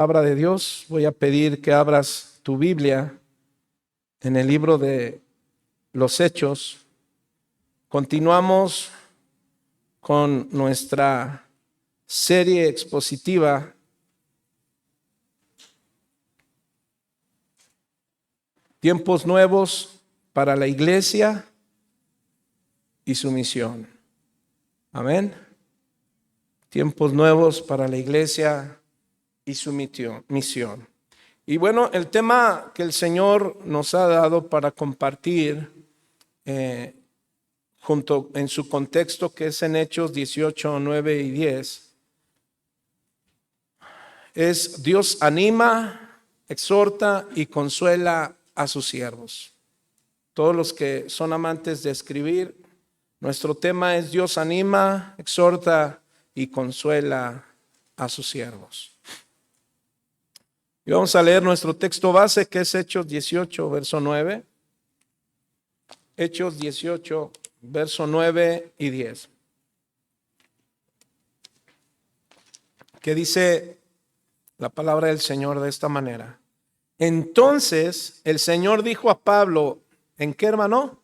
Palabra de Dios, voy a pedir que abras tu Biblia en el libro de los Hechos. Continuamos con nuestra serie expositiva Tiempos nuevos para la iglesia y su misión. Amén. Tiempos nuevos para la iglesia y su misión. Y bueno, el tema que el Señor nos ha dado para compartir junto en su contexto, que es en Hechos 18, 9 y 10, es: Dios anima, exhorta y consuela a sus siervos. Todos los que son amantes de escribir, nuestro tema es: Dios anima, exhorta y consuela a sus siervos. Y vamos a leer nuestro texto base, que es Hechos 18, verso 9. Hechos 18, verso 9 y 10. Que dice la palabra del Señor de esta manera: Entonces el Señor dijo a Pablo, ¿en qué, hermano?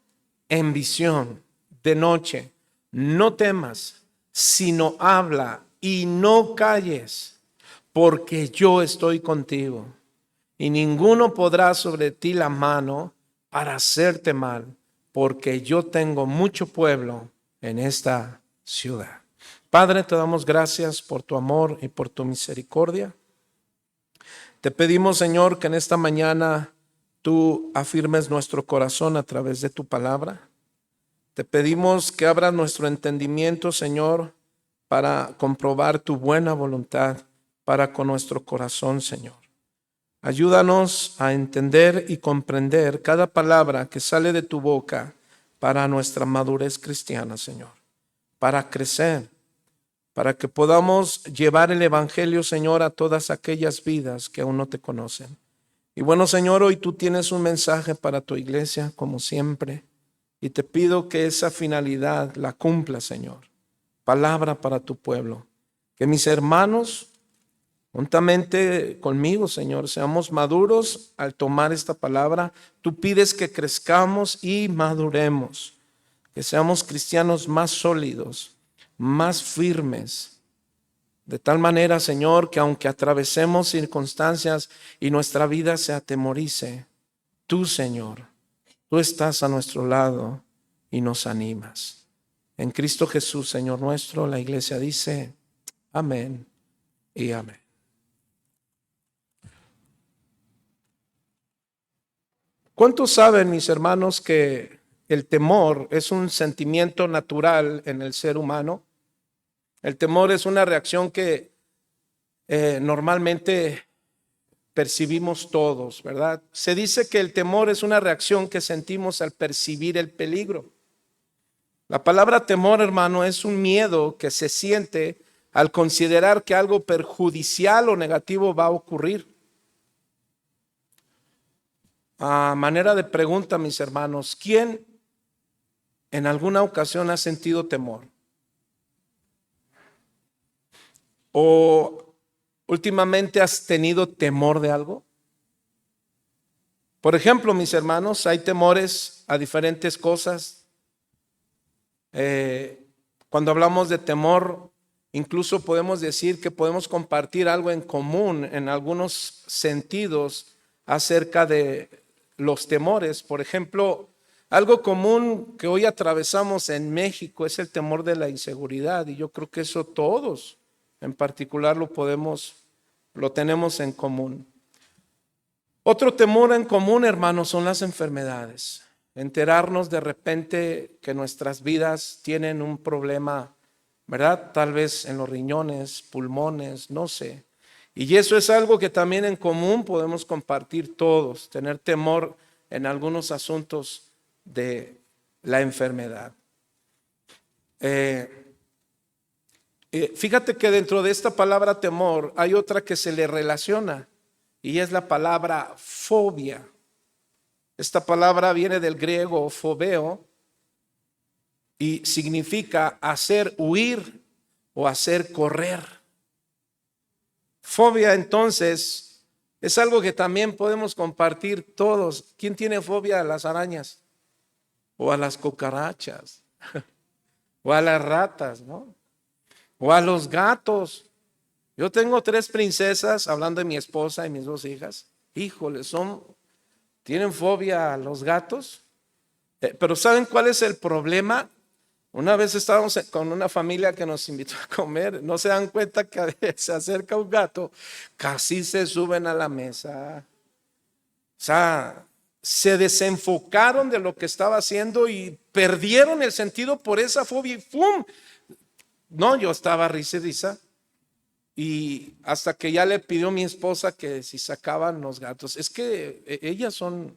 En visión, de noche: no temas, sino habla y no calles, porque yo estoy contigo, y ninguno podrá sobre ti la mano para hacerte mal, porque yo tengo mucho pueblo en esta ciudad. Padre, te damos gracias por tu amor y por tu misericordia. Te pedimos, Señor, que en esta mañana tú afirmes nuestro corazón a través de tu palabra. Te pedimos que abras nuestro entendimiento, Señor, para comprobar tu buena voluntad para con nuestro corazón, Señor. Ayúdanos a entender y comprender cada palabra que sale de tu boca para nuestra madurez cristiana, Señor, para crecer, para que podamos llevar el evangelio, Señor, a todas aquellas vidas que aún no te conocen. Y bueno, Señor, hoy tú tienes un mensaje para tu iglesia, como siempre, y te pido que esa finalidad la cumpla, Señor. Palabra para tu pueblo. Que mis hermanos, juntamente conmigo, Señor, seamos maduros al tomar esta palabra. Tú pides que crezcamos y maduremos, que seamos cristianos más sólidos, más firmes, de tal manera, Señor, que aunque atravesemos circunstancias y nuestra vida se atemorice, tú, Señor, tú estás a nuestro lado y nos animas. En Cristo Jesús, Señor nuestro, la iglesia dice amén y amén. ¿Cuántos saben, mis hermanos, que el temor es un sentimiento natural en el ser humano? El temor es una reacción que normalmente percibimos todos, ¿verdad? Se dice que el temor es una reacción que sentimos al percibir el peligro. La palabra temor, hermano, es un miedo que se siente al considerar que algo perjudicial o negativo va a ocurrir. A manera de pregunta, mis hermanos, ¿quién en alguna ocasión ha sentido temor? ¿O últimamente has tenido temor de algo? Por ejemplo, mis hermanos, hay temores a diferentes cosas. Cuando hablamos de temor, incluso podemos decir que podemos compartir algo en común en algunos sentidos acerca de los temores. Por ejemplo, algo común que hoy atravesamos en México es el temor de la inseguridad, y yo creo que eso todos en particular lo tenemos en común. Otro temor en común, hermanos, son las enfermedades. Enterarnos de repente que nuestras vidas tienen un problema, ¿verdad? Tal vez en los riñones, pulmones, no sé. Y eso es algo que también en común podemos compartir todos, tener temor en algunos asuntos de la enfermedad. Fíjate que dentro de esta palabra temor hay otra que se le relaciona, y es la palabra fobia. Esta palabra viene del griego fobeo y significa hacer huir o hacer correr. Fobia, entonces, es algo que también podemos compartir todos. ¿Quién tiene fobia a las arañas? O a las cucarachas, o a las ratas, ¿no? O a los gatos. Yo tengo 3 princesas, hablando de mi esposa y mis 2 hijas. Híjole, tienen fobia a los gatos. Pero ¿saben cuál es el problema? Una vez estábamos con una familia que nos invitó a comer. No se dan cuenta que se acerca un gato, casi se suben a la mesa. O sea, se desenfocaron de lo que estaba haciendo y perdieron el sentido por esa fobia y ¡pum! No, yo estaba risa y risa. Y hasta que ya le pidió mi esposa que si sacaban los gatos. Es que ellas son,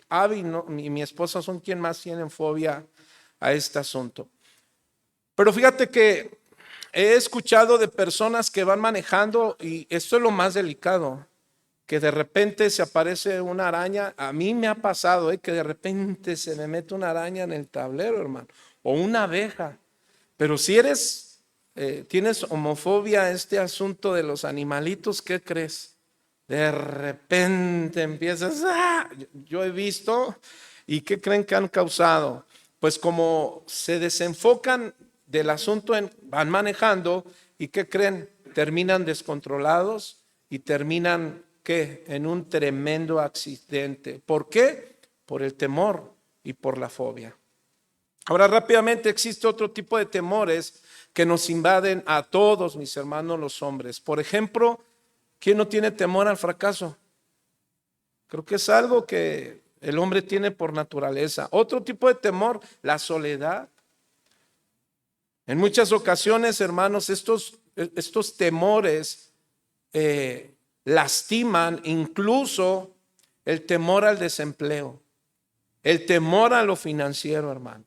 Abby y mi esposa son quien más tienen fobia a este asunto. Pero fíjate que he escuchado de personas que van manejando y esto es lo más delicado, que de repente se aparece una araña. A mí me ha pasado que de repente se me mete una araña en el tablero, hermano, o una abeja. Pero si tienes homofobia a este asunto de los animalitos, ¿qué crees? De repente empiezas, yo he visto, ¿y qué creen que han causado? Pues como se desenfocan del asunto, van manejando, ¿y qué creen? Terminan descontrolados y terminan, ¿qué? En un tremendo accidente. ¿Por qué? Por el temor y por la fobia. Ahora rápidamente existe otro tipo de temores que nos invaden a todos, mis hermanos, los hombres. Por ejemplo, ¿quién no tiene temor al fracaso? Creo que es algo que el hombre tiene por naturaleza. Otro tipo de temor, la soledad. En muchas ocasiones, hermanos, estos temores lastiman incluso el temor al desempleo, el temor a lo financiero, hermano.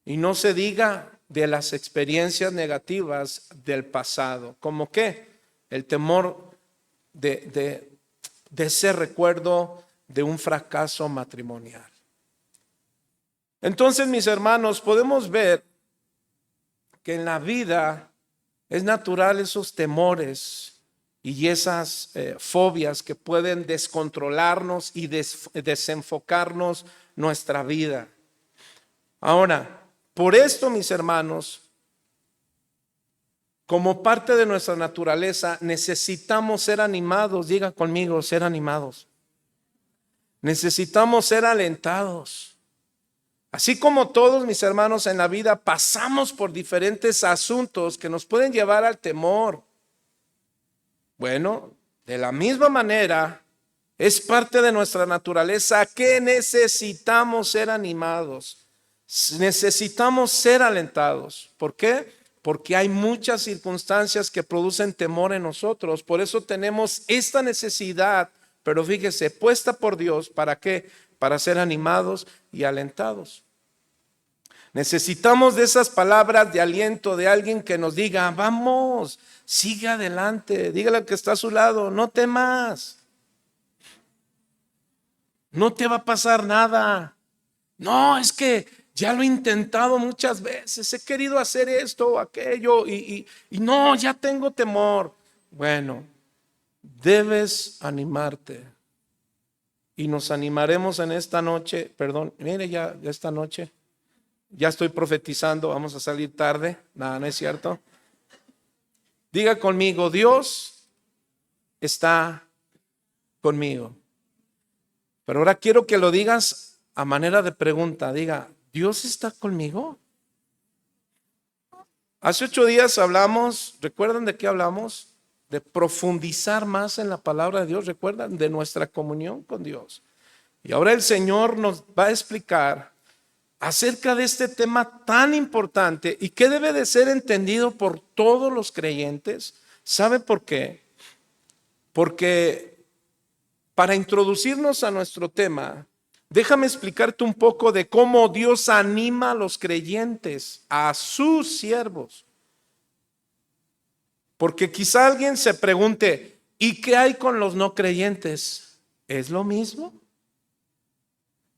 Y no se diga de las experiencias negativas del pasado. ¿Cómo qué? El temor de ese recuerdo de un fracaso matrimonial. Entonces, mis hermanos, podemos ver que en la vida es natural esos temores y esas fobias que pueden descontrolarnos y desenfocarnos nuestra vida. Ahora, por esto, mis hermanos, como parte de nuestra naturaleza, necesitamos ser animados. Diga conmigo, ser animados. Necesitamos ser alentados. Así como todos, mis hermanos, en la vida pasamos por diferentes asuntos que nos pueden llevar al temor. Bueno, de la misma manera, es parte de nuestra naturaleza que necesitamos ser animados. Necesitamos ser alentados. ¿Por qué? Porque hay muchas circunstancias que producen temor en nosotros. Por eso tenemos esta necesidad, pero fíjese, puesta por Dios. ¿Para qué? Para ser animados y alentados. Necesitamos de esas palabras de aliento de alguien que nos diga, vamos, sigue adelante. Dígale al que está a su lado, no temas. No te va a pasar nada. No, es que ya lo he intentado muchas veces, he querido hacer esto o aquello y no, ya tengo temor. Bueno, debes animarte y nos animaremos en esta noche, perdón, mire ya esta noche, ya estoy profetizando, vamos a salir tarde, nada, no es cierto. Diga conmigo, Dios está conmigo. Pero ahora quiero que lo digas a manera de pregunta, diga, ¿Dios está conmigo? Hace 8 días hablamos, ¿recuerdan de qué hablamos? De profundizar más en la palabra de Dios, ¿recuerdan? De nuestra comunión con Dios. Y ahora el Señor nos va a explicar acerca de este tema tan importante y que debe de ser entendido por todos los creyentes. ¿Sabe por qué? Porque para introducirnos a nuestro tema, déjame explicarte un poco de cómo Dios anima a los creyentes, a sus siervos. Porque quizá alguien se pregunte, ¿y qué hay con los no creyentes? ¿Es lo mismo?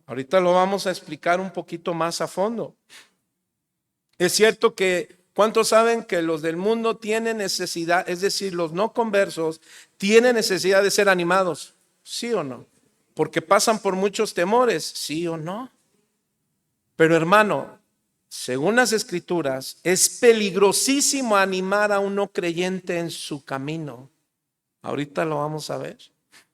Ahorita lo vamos a explicar un poquito más a fondo. Es cierto que ¿Cuántos saben que los del mundo tienen necesidad, es decir, los no conversos, tienen necesidad de ser animados? ¿Sí o no? Porque pasan por muchos temores, ¿sí o no? Pero hermano, según las Escrituras, es peligrosísimo animar a un no creyente en su camino. Ahorita lo vamos a ver.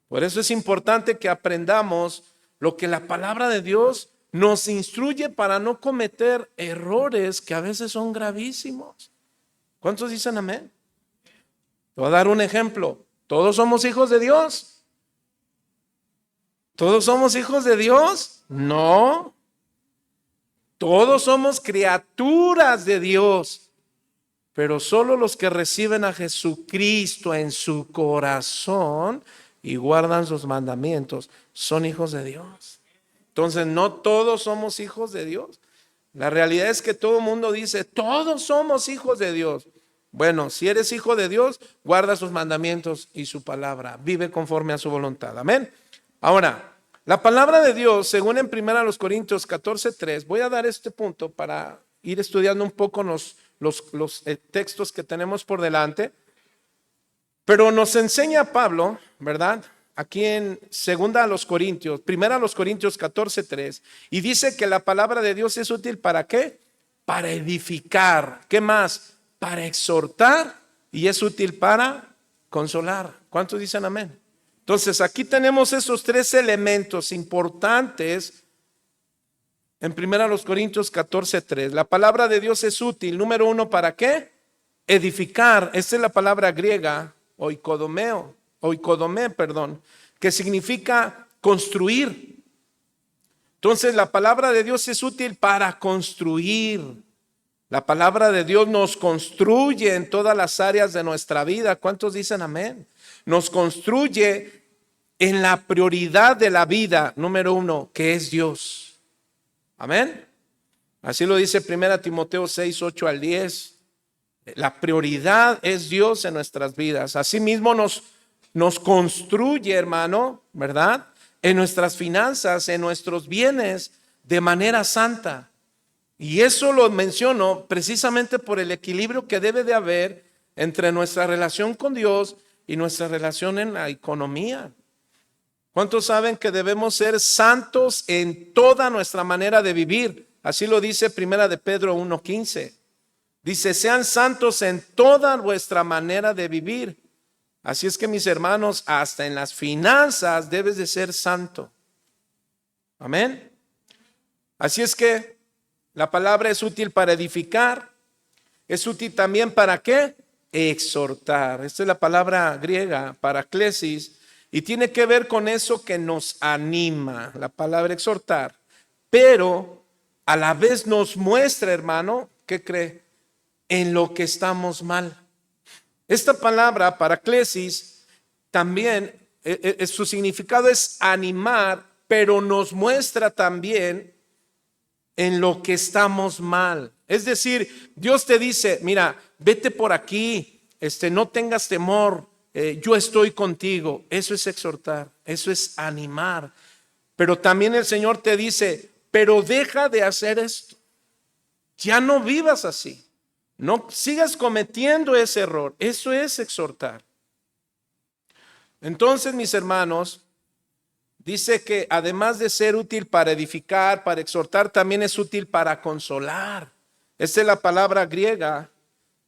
Por eso es importante que aprendamos lo que la palabra de Dios nos instruye para no cometer errores que a veces son gravísimos. ¿Cuántos dicen amén? Te voy a dar un ejemplo. ¿Todos somos hijos de Dios? ¿Todos somos hijos de Dios? No. Todos somos criaturas de Dios, pero solo los que reciben a Jesucristo en su corazón y guardan sus mandamientos son hijos de Dios. Entonces, no todos somos hijos de Dios. La realidad es que todo el mundo dice, todos somos hijos de Dios. Bueno, si eres hijo de Dios, guarda sus mandamientos y su palabra. Vive conforme a su voluntad. Amén. Ahora, la palabra de Dios, según en 1 Corintios 14:3, voy a dar este punto para ir estudiando un poco los textos que tenemos por delante, pero nos enseña Pablo, ¿verdad? Aquí en 1 Corintios 14:3, y dice que la palabra de Dios es útil ¿para qué? Para edificar. ¿Qué más? Para exhortar, y es útil para consolar. ¿Cuántos dicen amén? Entonces aquí tenemos esos tres elementos importantes en 1 Corintios 14:3. La palabra de Dios es útil. Número uno, ¿para qué? Edificar. Esta es la palabra griega, oikodomé, que significa construir. Entonces la palabra de Dios es útil para construir. La palabra de Dios nos construye en todas las áreas de nuestra vida. ¿Cuántos dicen amén? Nos construye en la prioridad de la vida, número uno, que es Dios. Amén. Así lo dice 1 Timoteo 6:8-10. La prioridad es Dios en nuestras vidas. Asimismo nos construye, hermano, ¿verdad? En nuestras finanzas, en nuestros bienes, de manera santa. Y eso lo menciono precisamente por el equilibrio que debe de haber entre nuestra relación con Dios y nuestra relación en la economía. ¿Cuántos saben que debemos ser santos en toda nuestra manera de vivir? Así lo dice 1 de Pedro 1:15. Dice, sean santos en toda vuestra manera de vivir. Así es que mis hermanos, hasta en las finanzas debes de ser santo. Amén. Así es que la palabra es útil para edificar. Es útil también para ¿qué? Exhortar. Esta es la palabra griega, paraklesis, y tiene que ver con eso que nos anima, la palabra exhortar. Pero a la vez nos muestra, hermano, ¿qué cree? En lo que estamos mal. Esta palabra, paraklesis, también su significado es animar, pero nos muestra también en lo que estamos mal. Es decir, Dios te dice, mira, vete por aquí, no tengas temor, yo estoy contigo. Eso es exhortar, eso es animar. Pero también el Señor te dice, pero deja de hacer esto. Ya no vivas así. No sigas cometiendo ese error. Eso es exhortar. Entonces, mis hermanos, dice que además de ser útil para edificar, para exhortar, también es útil para consolar. Esta es la palabra griega,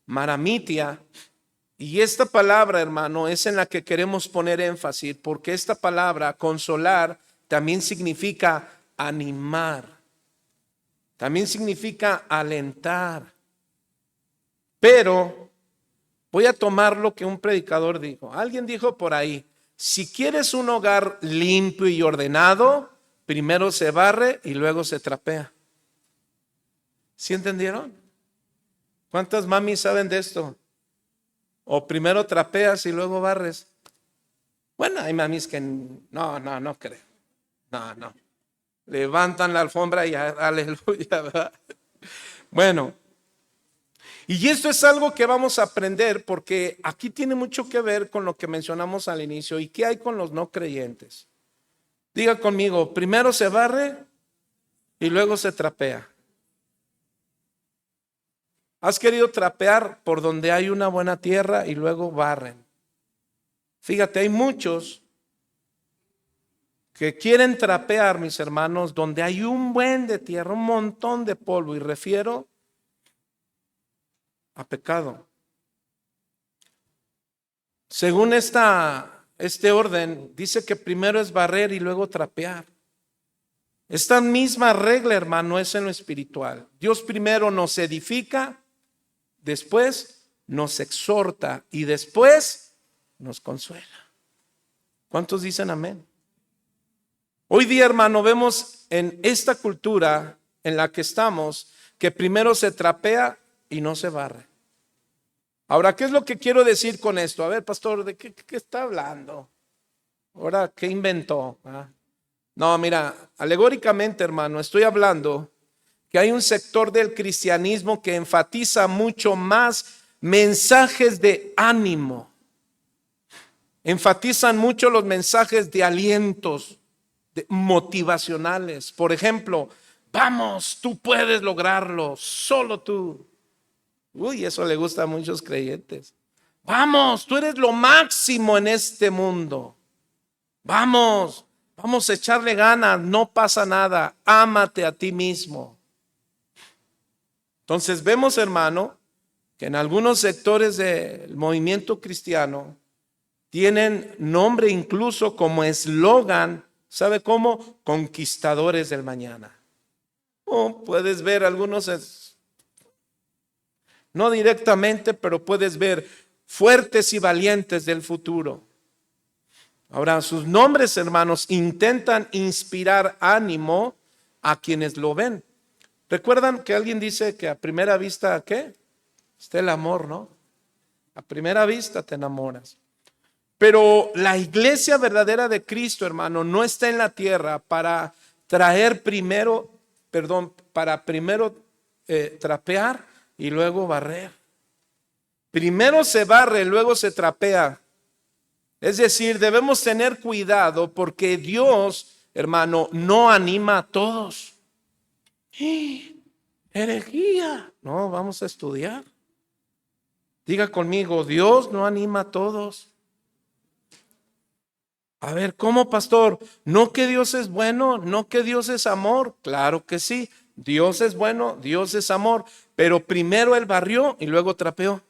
maramitia. Y esta palabra, hermano, es en la que queremos poner énfasis, porque esta palabra, consolar, también significa animar. También significa alentar. Pero voy a tomar lo que un predicador dijo. Alguien dijo por ahí, si quieres un hogar limpio y ordenado, primero se barre y luego se trapea. ¿Sí entendieron? ¿Cuántas mamis saben de esto? O primero trapeas y luego barres. Bueno, hay mamis que no creo. No. Levantan la alfombra y aleluya, ¿verdad? Bueno. Y esto es algo que vamos a aprender porque aquí tiene mucho que ver con lo que mencionamos al inicio. ¿Y qué hay con los no creyentes? Diga conmigo, primero se barre y luego se trapea. ¿Has querido trapear por donde hay una buena tierra y luego barren? Fíjate, hay muchos que quieren trapear, mis hermanos, donde hay un buen de tierra, un montón de polvo, y refiero a pecado. Según este orden, dice que primero es barrer y luego trapear. Esta misma regla, hermano, es en lo espiritual. Dios primero nos edifica, después nos exhorta y después nos consuela. ¿Cuántos dicen amén? Hoy día, hermano, vemos en esta cultura en la que estamos que primero se trapea y no se barre. Ahora, ¿qué es lo que quiero decir con esto? A ver, pastor, ¿de qué está hablando? Ahora, ¿qué inventó? No, mira, alegóricamente, hermano, estoy hablando que hay un sector del cristianismo que enfatiza mucho más mensajes de ánimo. Enfatizan mucho los mensajes de alientos, motivacionales. Por ejemplo, vamos, tú puedes lograrlo, solo tú. Uy, eso le gusta a muchos creyentes. Vamos, tú eres lo máximo en este mundo. Vamos a echarle ganas, no pasa nada, ámate a ti mismo. Entonces vemos, hermano, que en algunos sectores del movimiento cristiano tienen nombre incluso como eslogan, ¿sabe cómo? Conquistadores del mañana. Puedes ver algunos, no directamente, pero puedes ver fuertes y valientes del futuro. Ahora, sus nombres, hermanos, intentan inspirar ánimo a quienes lo ven. ¿Recuerdan que alguien dice que a primera vista, ¿qué? Está el amor, ¿no? A primera vista te enamoras. Pero la iglesia verdadera de Cristo, hermano, no está en la tierra para para primero trapear y luego barrer. Primero se barre, luego se trapea. Es decir, debemos tener cuidado porque Dios, hermano, no anima a todos. Herejía. No, vamos a estudiar. Diga conmigo, Dios no anima a todos. A ver, ¿cómo, pastor? ¿No que Dios es bueno? ¿No que Dios es amor? Claro que sí. Dios es bueno, Dios es amor. Pero primero Él barrió y luego trapeó.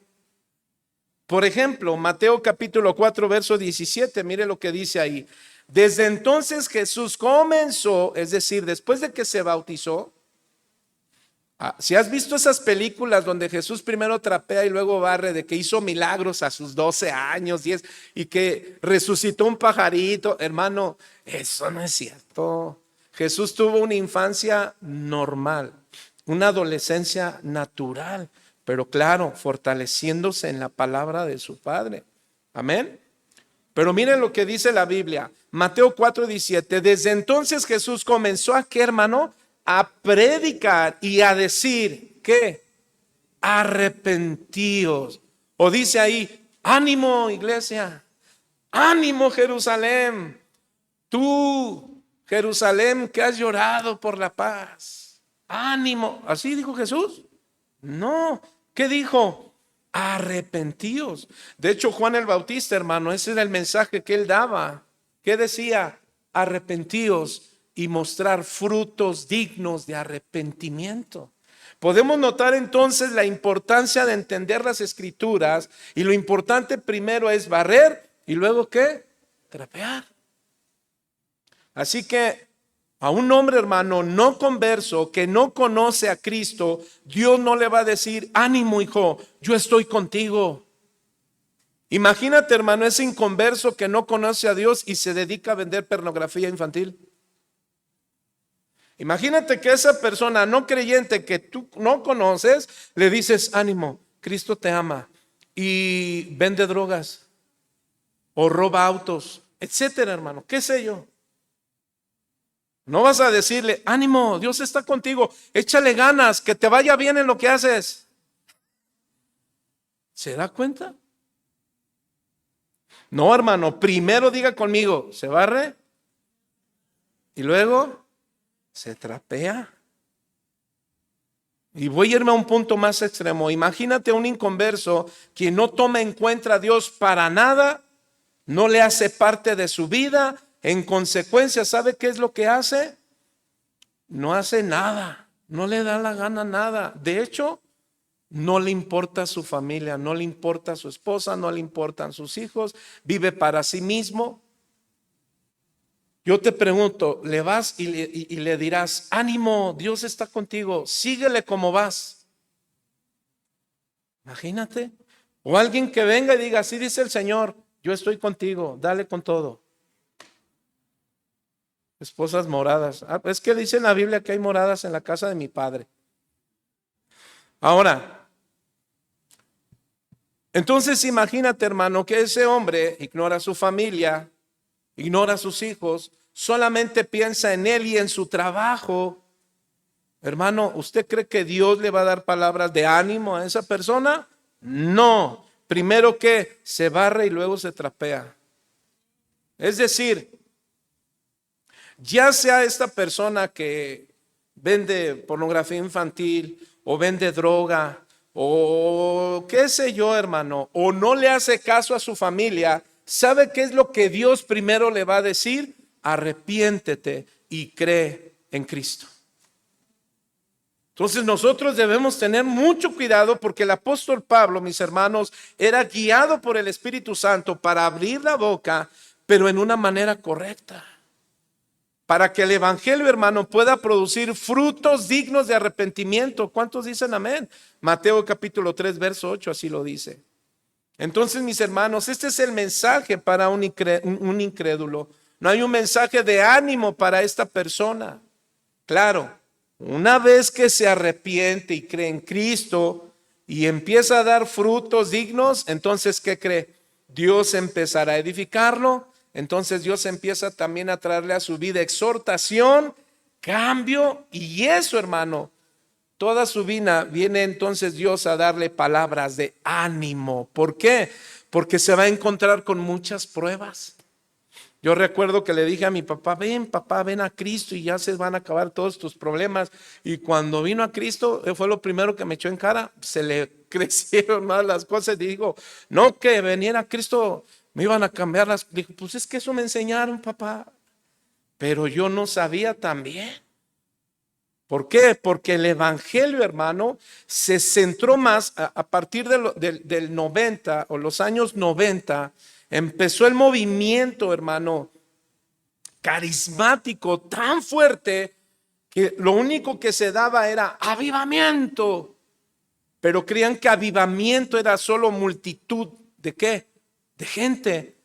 Por ejemplo, Mateo capítulo 4, verso 17, mire lo que dice ahí. Desde entonces Jesús comenzó, es decir, después de que se bautizó. Si has visto esas películas donde Jesús primero trapea y luego barre, de que hizo milagros a sus 12 años, 10, y que resucitó un pajarito, hermano, eso no es cierto. Jesús tuvo una infancia normal, una adolescencia natural, pero claro, fortaleciéndose en la palabra de su Padre. Amén. Pero miren lo que dice la Biblia, Mateo 4:17. Desde entonces Jesús comenzó a, ¿qué, hermano? A predicar y a decir, ¿qué? Arrepentíos. O dice ahí, ánimo, iglesia, ánimo, Jerusalén. Tú, Jerusalén, que has llorado por la paz. Ánimo. ¿Así dijo Jesús? No. ¿Qué dijo? Arrepentíos. De hecho, Juan el Bautista, hermano, ese era el mensaje que él daba. ¿Qué decía? Arrepentíos y mostrar frutos dignos de arrepentimiento. Podemos notar entonces la importancia de entender las escrituras, y lo importante primero es barrer y luego ¿qué? Trapear. Así que a un hombre, hermano, no converso, que no conoce a Cristo, Dios no le va a decir, ánimo, hijo, yo estoy contigo. Imagínate, hermano, ese inconverso que no conoce a Dios y se dedica a vender pornografía infantil. Imagínate que esa persona no creyente que tú no conoces, le dices, ánimo, Cristo te ama, y vende drogas o roba autos, etcétera, hermano, qué sé yo. No vas a decirle, ánimo, Dios está contigo, échale ganas, que te vaya bien en lo que haces. ¿Se da cuenta? No, hermano, primero diga conmigo, se barre y luego se trapea. Y voy a irme a un punto más extremo. Imagínate a un inconverso que no toma en cuenta a Dios para nada, no le hace parte de su vida. En consecuencia, ¿sabe qué es lo que hace? No hace nada, no le da la gana nada. De hecho, no le importa su familia, no le importa su esposa, no le importan sus hijos, vive para sí mismo. Yo te pregunto, le vas y le dirás, ánimo, Dios está contigo, síguele como vas. Imagínate. O alguien que venga y diga, así dice el Señor, yo estoy contigo, dale con todo. Esposas moradas. Es que dice en la Biblia que hay moradas en la casa de mi padre. Ahora, entonces imagínate, hermano, que ese hombre ignora a su familia, ignora a sus hijos, solamente piensa en él y en su trabajo. Hermano, ¿usted cree que Dios le va a dar palabras de ánimo a esa persona? No. Primero que se barre y luego se trapea. Es decir, ya sea esta persona que vende pornografía infantil o vende droga o qué sé yo, hermano, o no le hace caso a su familia, ¿sabe qué es lo que Dios primero le va a decir? Arrepiéntete y cree en Cristo. Entonces nosotros debemos tener mucho cuidado porque el apóstol Pablo, mis hermanos, era guiado por el Espíritu Santo para abrir la boca, pero en una manera correcta. Para que el evangelio, hermano, pueda producir frutos dignos de arrepentimiento. ¿Cuántos dicen amén? Mateo capítulo 3, verso 8, así lo dice. Entonces, mis hermanos, este es el mensaje para un incrédulo. No hay un mensaje de ánimo para esta persona. Claro, una vez que se arrepiente y cree en Cristo y empieza a dar frutos dignos, entonces, ¿qué cree? Dios empezará a edificarlo. Entonces Dios empieza también a traerle a su vida exhortación, cambio, y eso, hermano, toda su vida viene entonces Dios a darle palabras de ánimo. ¿Por qué? Porque se va a encontrar con muchas pruebas. Yo recuerdo que le dije a mi papá, ven a Cristo y ya se van a acabar todos tus problemas. Y cuando vino a Cristo, fue lo primero que me echó en cara, se le crecieron más las cosas. Y dijo, no, que veniera a Cristo me iban a cambiar las. Dijo, pues es que eso me enseñaron, papá. Pero yo no sabía también. ¿Por qué? Porque el evangelio, hermano, se centró más a partir del 90 o los años 90. Empezó el movimiento, hermano, carismático tan fuerte que lo único que se daba era avivamiento. Pero creían que avivamiento era solo multitud. ¿De qué? De gente.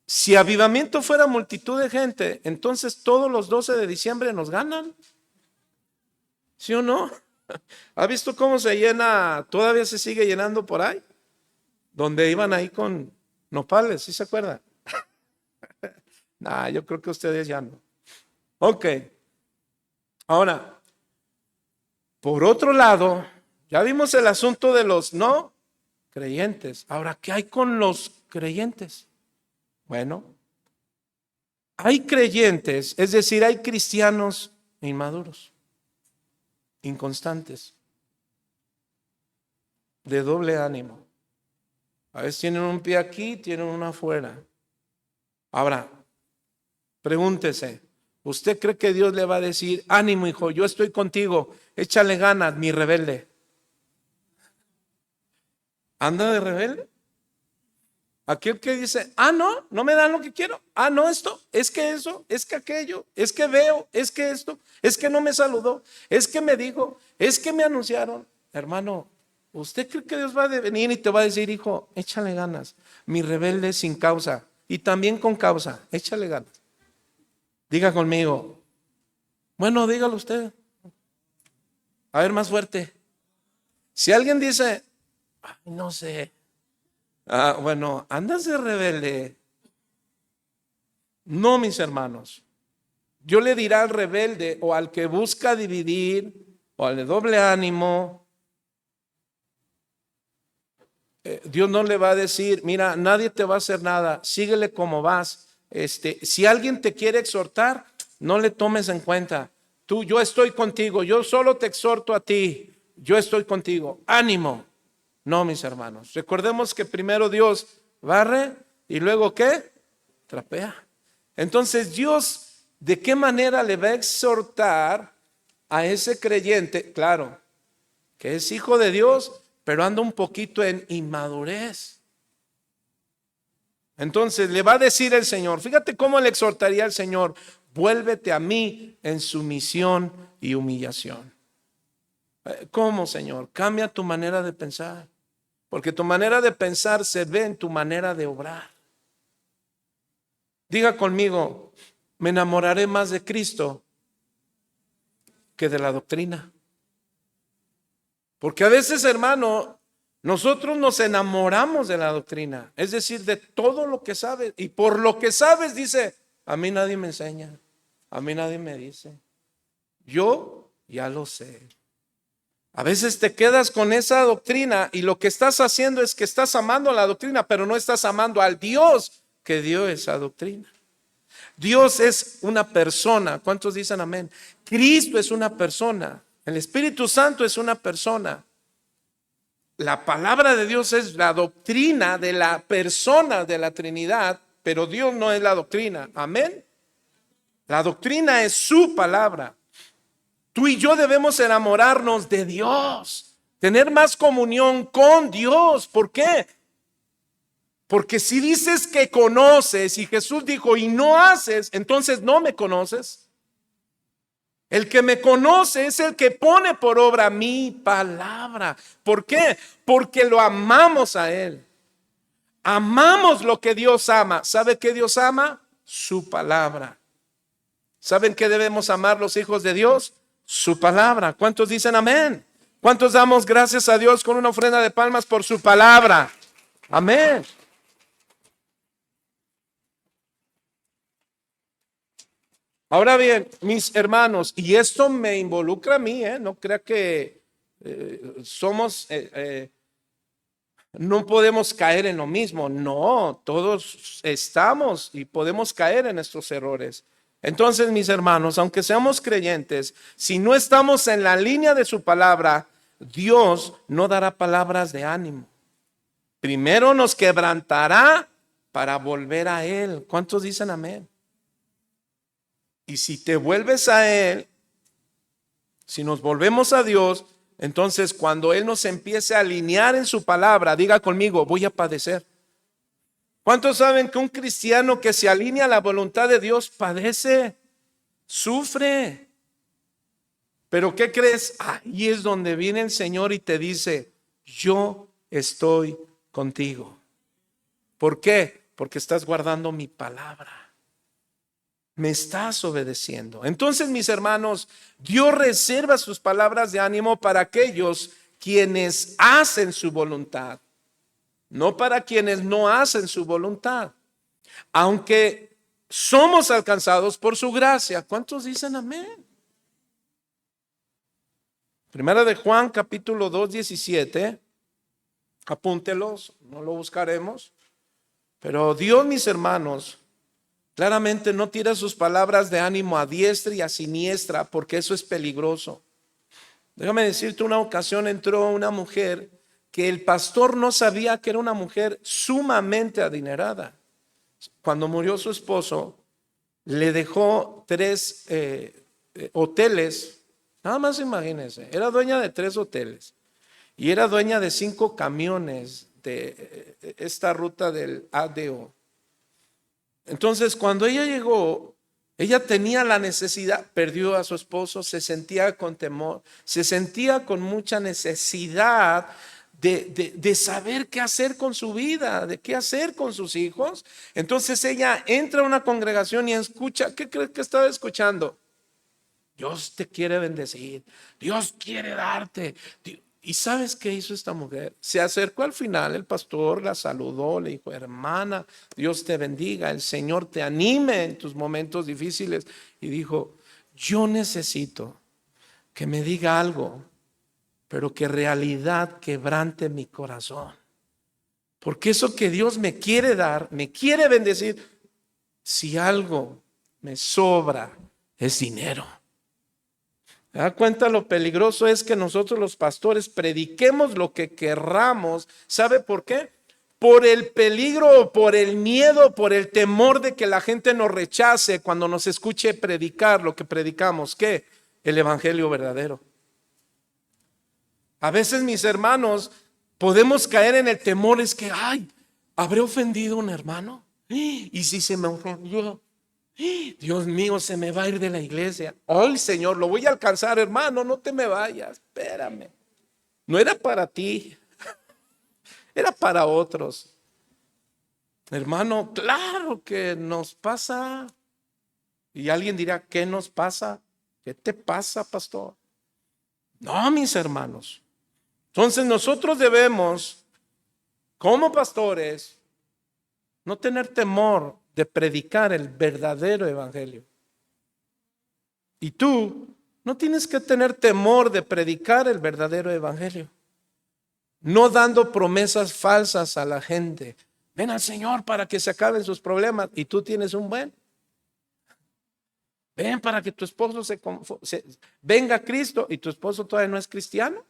Si avivamiento fuera multitud de gente, entonces todos los 12 de diciembre nos ganan. ¿Sí o no? ¿Ha visto cómo se llena? Todavía se sigue llenando por ahí. Donde iban ahí con nopales, ¿sí se acuerdan? Nah, yo creo que ustedes ya no. Ok. Ahora, por otro lado, ya vimos el asunto de los no creyentes. Ahora, ¿qué hay con los creyentes? Bueno, hay creyentes, es decir, hay cristianos inmaduros, inconstantes, de doble ánimo. A veces tienen un pie aquí, tienen uno afuera. Ahora, pregúntese, ¿usted cree que Dios le va a decir, ánimo hijo, yo estoy contigo, échale ganas, mi rebelde? ¿Anda de rebelde? Aquel que dice, no me dan lo que quiero. No, esto, es que eso, es que aquello, es que veo, es que esto, es que no me saludó, es que me dijo, es que me anunciaron. Hermano, ¿usted cree que Dios va a venir y te va a decir, hijo, échale ganas, mi rebelde sin causa y también con causa, échale ganas? Diga conmigo, bueno, dígalo usted. A ver, más fuerte. Si alguien dice, no sé. Bueno, andas de rebelde. No, mis hermanos. Yo le diré al rebelde o al que busca dividir o al de doble ánimo, Dios no le va a decir, mira, nadie te va a hacer nada, síguele como vas. Si alguien te quiere exhortar, no le tomes en cuenta. Yo estoy contigo, yo solo te exhorto a ti. yo estoy contigo, ánimo. No, mis hermanos, recordemos que primero Dios barre y luego ¿qué? Trapea. Entonces Dios, ¿de qué manera le va a exhortar a ese creyente? Claro, que es hijo de Dios, pero anda un poquito en inmadurez. Entonces le va a decir el Señor, fíjate cómo le exhortaría el Señor: vuélvete a mí en sumisión y humillación. ¿Cómo, Señor? Cambia tu manera de pensar, porque tu manera de pensar se ve en tu manera de obrar. Diga conmigo: me enamoraré más de Cristo que de la doctrina. Porque a veces, hermano, nosotros nos enamoramos de la doctrina, es decir, de todo lo que sabes. Y por lo que sabes, dice, a mí nadie me enseña, a mí nadie me dice, yo ya lo sé. A veces te quedas con esa doctrina y lo que estás haciendo es que estás amando la doctrina, pero no estás amando al Dios que dio esa doctrina. Dios es una persona. ¿Cuántos dicen amén? Cristo es una persona. El Espíritu Santo es una persona. La palabra de Dios es la doctrina de la persona de la Trinidad, pero Dios no es la doctrina. Amén. La doctrina es su palabra. Tú y yo debemos enamorarnos de Dios, tener más comunión con Dios. ¿Por qué? Porque si dices que conoces y Jesús dijo y no haces, entonces no me conoces. El que me conoce es el que pone por obra mi palabra. ¿Por qué? Porque lo amamos a Él. Amamos lo que Dios ama. ¿Sabe qué Dios ama? Su palabra. ¿Saben qué debemos amar los hijos de Dios? Su palabra. ¿Cuántos dicen amén? ¿Cuántos damos gracias a Dios con una ofrenda de palmas por su palabra? Amén. Ahora bien, mis hermanos, y esto me involucra a mí, no crea que no podemos caer en lo mismo. No, todos estamos y podemos caer en nuestros errores. Entonces, mis hermanos, aunque seamos creyentes, si no estamos en la línea de su palabra, Dios no dará palabras de ánimo. Primero nos quebrantará para volver a Él. ¿Cuántos dicen amén? Y si te vuelves a Él, si nos volvemos a Dios, entonces cuando Él nos empiece a alinear en su palabra, diga conmigo, voy a padecer. ¿Cuántos saben que un cristiano que se alinea a la voluntad de Dios padece, sufre? Pero ¿qué crees? Ahí es donde viene el Señor y te dice, yo estoy contigo. ¿Por qué? Porque estás guardando mi palabra. Me estás obedeciendo. Entonces, mis hermanos, Dios reserva sus palabras de ánimo para aquellos quienes hacen su voluntad, no para quienes no hacen su voluntad. Aunque somos alcanzados por su gracia. ¿Cuántos dicen amén? Primera de Juan, capítulo 2, 17. Apúntelos, no lo buscaremos. Pero Dios, mis hermanos, claramente no tira sus palabras de ánimo a diestra y a siniestra, porque eso es peligroso. Déjame decirte, una ocasión entró una mujer que el pastor no sabía que era una mujer sumamente adinerada. Cuando murió su esposo, le dejó 3 hoteles. Nada más imagínense, era dueña de 3 hoteles y era dueña de 5 camiones de esta ruta del ADO. Entonces, cuando ella llegó, ella tenía la necesidad, perdió a su esposo, se sentía con temor, se sentía con mucha necesidad de saber qué hacer con su vida, de qué hacer con sus hijos. Entonces ella entra a una congregación y escucha. ¿Qué crees que estaba escuchando? Dios te quiere bendecir, Dios quiere darte. ¿Y sabes qué hizo esta mujer? Se acercó al final, el pastor la saludó, le dijo, hermana, Dios te bendiga, el Señor te anime en tus momentos difíciles. Y dijo, yo necesito que me diga algo, pero que en realidad quebrante mi corazón. Porque eso que Dios me quiere dar, me quiere bendecir, si algo me sobra, es dinero. ¿Se da cuenta lo peligroso es que nosotros los pastores prediquemos lo que querramos? ¿Sabe por qué? Por el peligro, por el miedo, por el temor de que la gente nos rechace cuando nos escuche predicar lo que predicamos. ¿Qué? El evangelio verdadero. A veces, mis hermanos, podemos caer en el temor, es que, ay, ¿habré ofendido a un hermano? ¿Y si se me ofendió? Dios mío, se me va a ir de la iglesia. Ay, Señor, lo voy a alcanzar, hermano, no te me vayas, espérame. No era para ti, era para otros. Hermano, claro que nos pasa. Y alguien dirá, ¿qué nos pasa? ¿Qué te pasa, pastor? No, mis hermanos. Entonces nosotros debemos, como pastores, no tener temor de predicar el verdadero evangelio. Y tú no tienes que tener temor de predicar el verdadero evangelio. No dando promesas falsas a la gente. Ven al Señor para que se acaben sus problemas y tú tienes un buen. Ven para que tu esposo venga a Cristo y tu esposo todavía no es cristiano.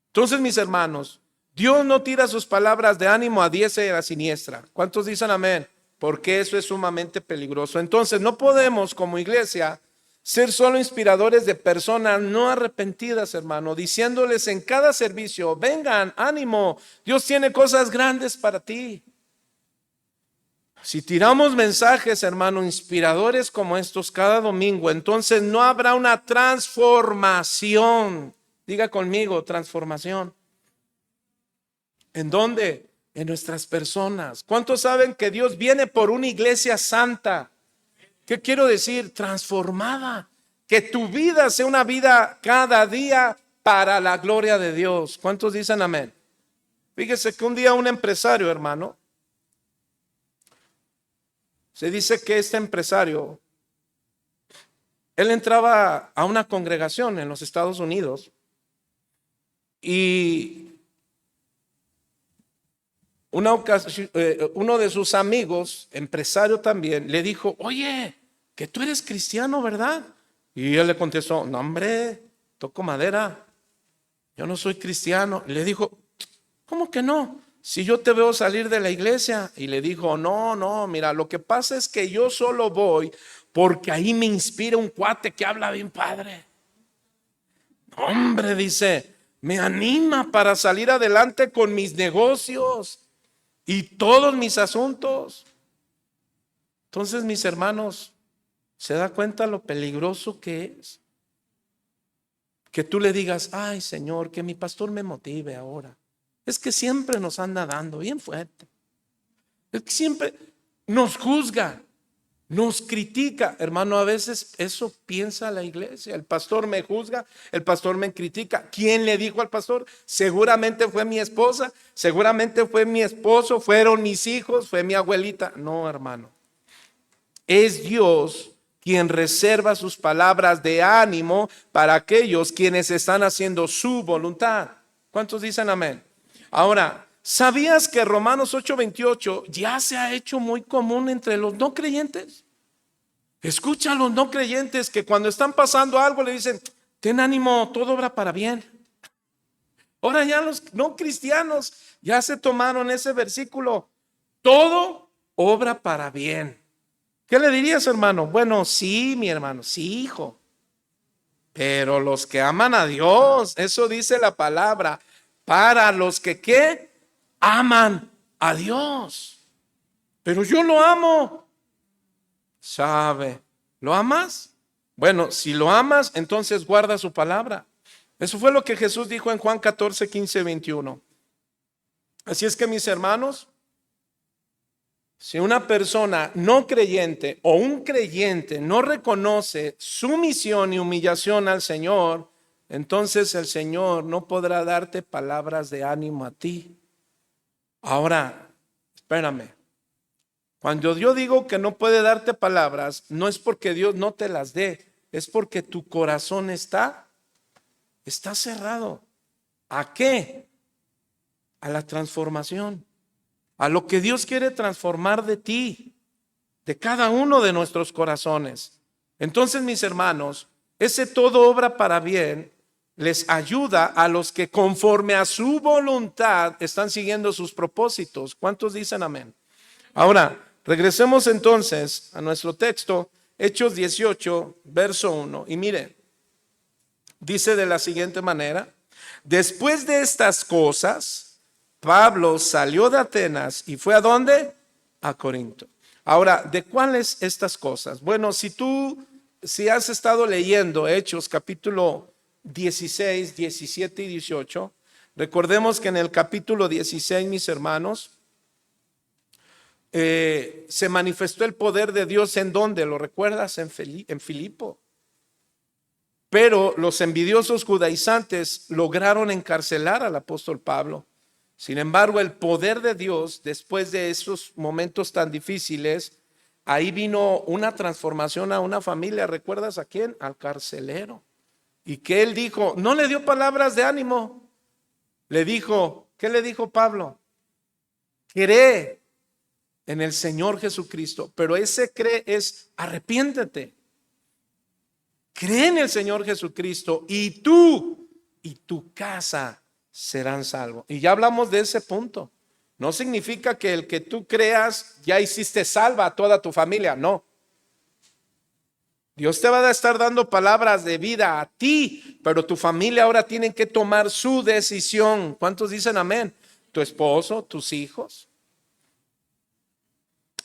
Entonces, mis hermanos, Dios no tira sus palabras de ánimo a diestra y a siniestra. ¿Cuántos dicen amén? Porque eso es sumamente peligroso. Entonces, no podemos como iglesia ser solo inspiradores de personas no arrepentidas, hermano, diciéndoles en cada servicio, vengan, ánimo, Dios tiene cosas grandes para ti. Si tiramos mensajes, hermano, inspiradores como estos cada domingo, entonces no habrá una transformación. Diga conmigo, transformación. ¿En dónde? En nuestras personas. ¿Cuántos saben que Dios viene por una iglesia santa? ¿Qué quiero decir? Transformada. Que tu vida sea una vida cada día para la gloria de Dios. ¿Cuántos dicen amén? Fíjese que un día un empresario, hermano, se dice que este empresario, él entraba a una congregación en los Estados Unidos y una ocasión, uno de sus amigos, empresario también, le dijo, oye, que tú eres cristiano, ¿verdad? Y él le contestó, no hombre, toco madera, yo no soy cristiano. Y le dijo, ¿cómo que no? Si yo te veo salir de la iglesia. Y le dijo, no, mira, lo que pasa es que yo solo voy porque ahí me inspira un cuate que habla bien padre. Hombre, dice, me anima para salir adelante con mis negocios y todos mis asuntos. Entonces, mis hermanos, ¿se da cuenta lo peligroso que es? Que tú le digas, ay, Señor, que mi pastor me motive ahora. Es que siempre nos anda dando bien fuerte. Es que siempre nos juzga, nos critica. Hermano, a veces eso piensa la iglesia. El pastor me juzga, el pastor me critica. ¿Quién le dijo al pastor? Seguramente fue mi esposa, seguramente fue mi esposo, fueron mis hijos, fue mi abuelita. No, hermano. Es Dios quien reserva sus palabras de ánimo para aquellos quienes están haciendo su voluntad. ¿Cuántos dicen amén? Ahora, ¿sabías que Romanos 8:28 ya se ha hecho muy común entre los no creyentes? Escucha a los no creyentes que cuando están pasando algo le dicen, ten ánimo, todo obra para bien. Ahora ya los no cristianos ya se tomaron ese versículo, todo obra para bien. ¿Qué le dirías, hermano? Bueno, sí, mi hermano, sí, hijo. Pero los que aman a Dios, eso dice la palabra, para los que ¿qué? Aman a Dios. Pero yo lo amo. ¿Sabe? ¿Lo amas? Bueno, si lo amas, entonces guarda su palabra. Eso fue lo que Jesús dijo en Juan 14, 15, 21. Así es que, mis hermanos, si una persona no creyente o un creyente no reconoce su misión y humillación al Señor, entonces el Señor no podrá darte palabras de ánimo a ti. Ahora, espérame. Cuando yo digo que no puede darte palabras, no es porque Dios no te las dé, es porque tu corazón está cerrado. ¿A qué? A la transformación. A lo que Dios quiere transformar de ti, de cada uno de nuestros corazones. Entonces, mis hermanos, Ese todo obra para bien les ayuda a los que conforme a su voluntad están siguiendo sus propósitos. ¿Cuántos dicen amén? Ahora, regresemos entonces a nuestro texto, Hechos 18, verso 1. Y mire, dice de la siguiente manera: después de estas cosas, Pablo salió de Atenas y fue ¿a dónde? A Corinto. Ahora, ¿de cuáles estas cosas? Bueno, si has estado leyendo Hechos capítulo 16, 17 y 18, recordemos que en el capítulo 16, mis hermanos, se manifestó el poder de Dios. ¿En dónde? ¿Lo recuerdas? En Filipo. Pero los envidiosos judaizantes lograron encarcelar al apóstol Pablo. Sin embargo, el poder de Dios, después de esos momentos tan difíciles, ahí vino una transformación a una familia. ¿Recuerdas a quién? Al carcelero. Y que él dijo, no le dio palabras de ánimo. Le dijo, ¿qué le dijo Pablo? Cree en el Señor Jesucristo. Pero ese cree es arrepiéntete. Cree en el Señor Jesucristo y tú y tu casa serán salvos. Y ya hablamos de ese punto. No significa que el que tú creas ya hiciste salva a toda tu familia. No. Dios te va a estar dando palabras de vida a ti, pero tu familia ahora tiene que tomar su decisión. ¿Cuántos dicen amén? Tu esposo, tus hijos.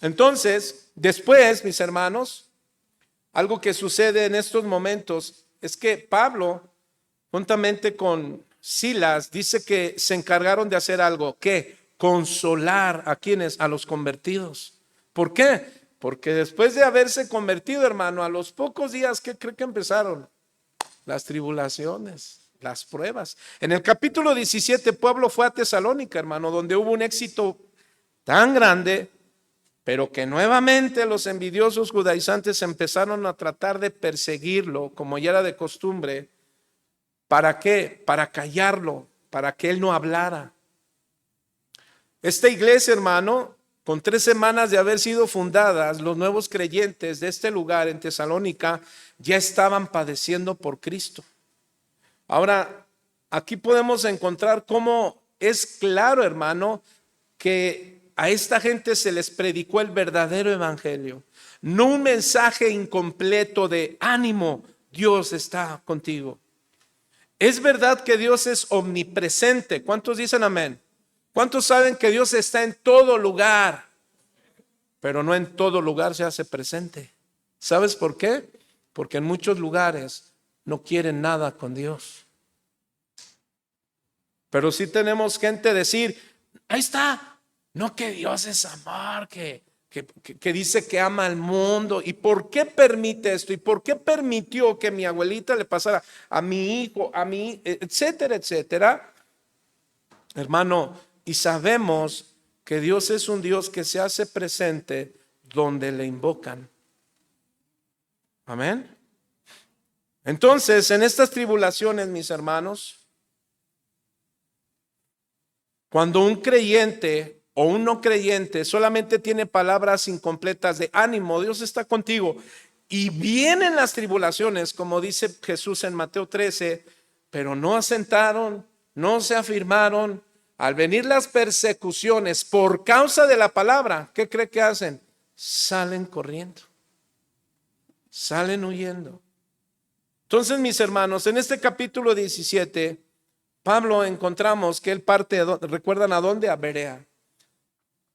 Entonces, después, mis hermanos, algo que sucede en estos momentos es que Pablo, juntamente con Silas, dice que se encargaron de hacer algo, ¿qué? Consolar a quienes, a los convertidos. ¿Por qué? Porque después de haberse convertido, hermano, a los pocos días, ¿qué cree que empezaron? Las tribulaciones, las pruebas. En el capítulo 17, Pablo fue a Tesalónica, hermano, donde hubo un éxito tan grande, pero que nuevamente los envidiosos judaizantes empezaron a tratar de perseguirlo, como ya era de costumbre. ¿Para qué? Para callarlo, para que él no hablara. Esta iglesia, hermano, con 3 semanas de haber sido fundadas, los nuevos creyentes de este lugar en Tesalónica ya estaban padeciendo por Cristo. Ahora, aquí podemos encontrar cómo es claro, hermano, que a esta gente se les predicó el verdadero evangelio, no un mensaje incompleto de ánimo, Dios está contigo. Es verdad que Dios es omnipresente. ¿Cuántos dicen amén? ¿Cuántos saben que Dios está en todo lugar? Pero no en todo lugar se hace presente. ¿Sabes por qué? Porque en muchos lugares no quieren nada con Dios. Pero sí tenemos gente decir, ahí está, no, que Dios es amor, que dice que ama al mundo. ¿Y por qué permite esto? ¿Y por qué permitió que mi abuelita le pasara a mi hijo, a mí, etcétera, etcétera? Hermano, y sabemos que Dios es un Dios que se hace presente donde le invocan. Amén. Entonces, en estas tribulaciones, mis hermanos, cuando un creyente o un no creyente solamente tiene palabras incompletas de ánimo, Dios está contigo, y vienen las tribulaciones, como dice Jesús en Mateo 13, pero no asentaron, no se afirmaron. Al venir las persecuciones por causa de la palabra, ¿qué cree que hacen? Salen corriendo, salen huyendo. Entonces, mis hermanos, en este capítulo 17, Pablo encontramos que él parte, ¿recuerdan a dónde? A Berea,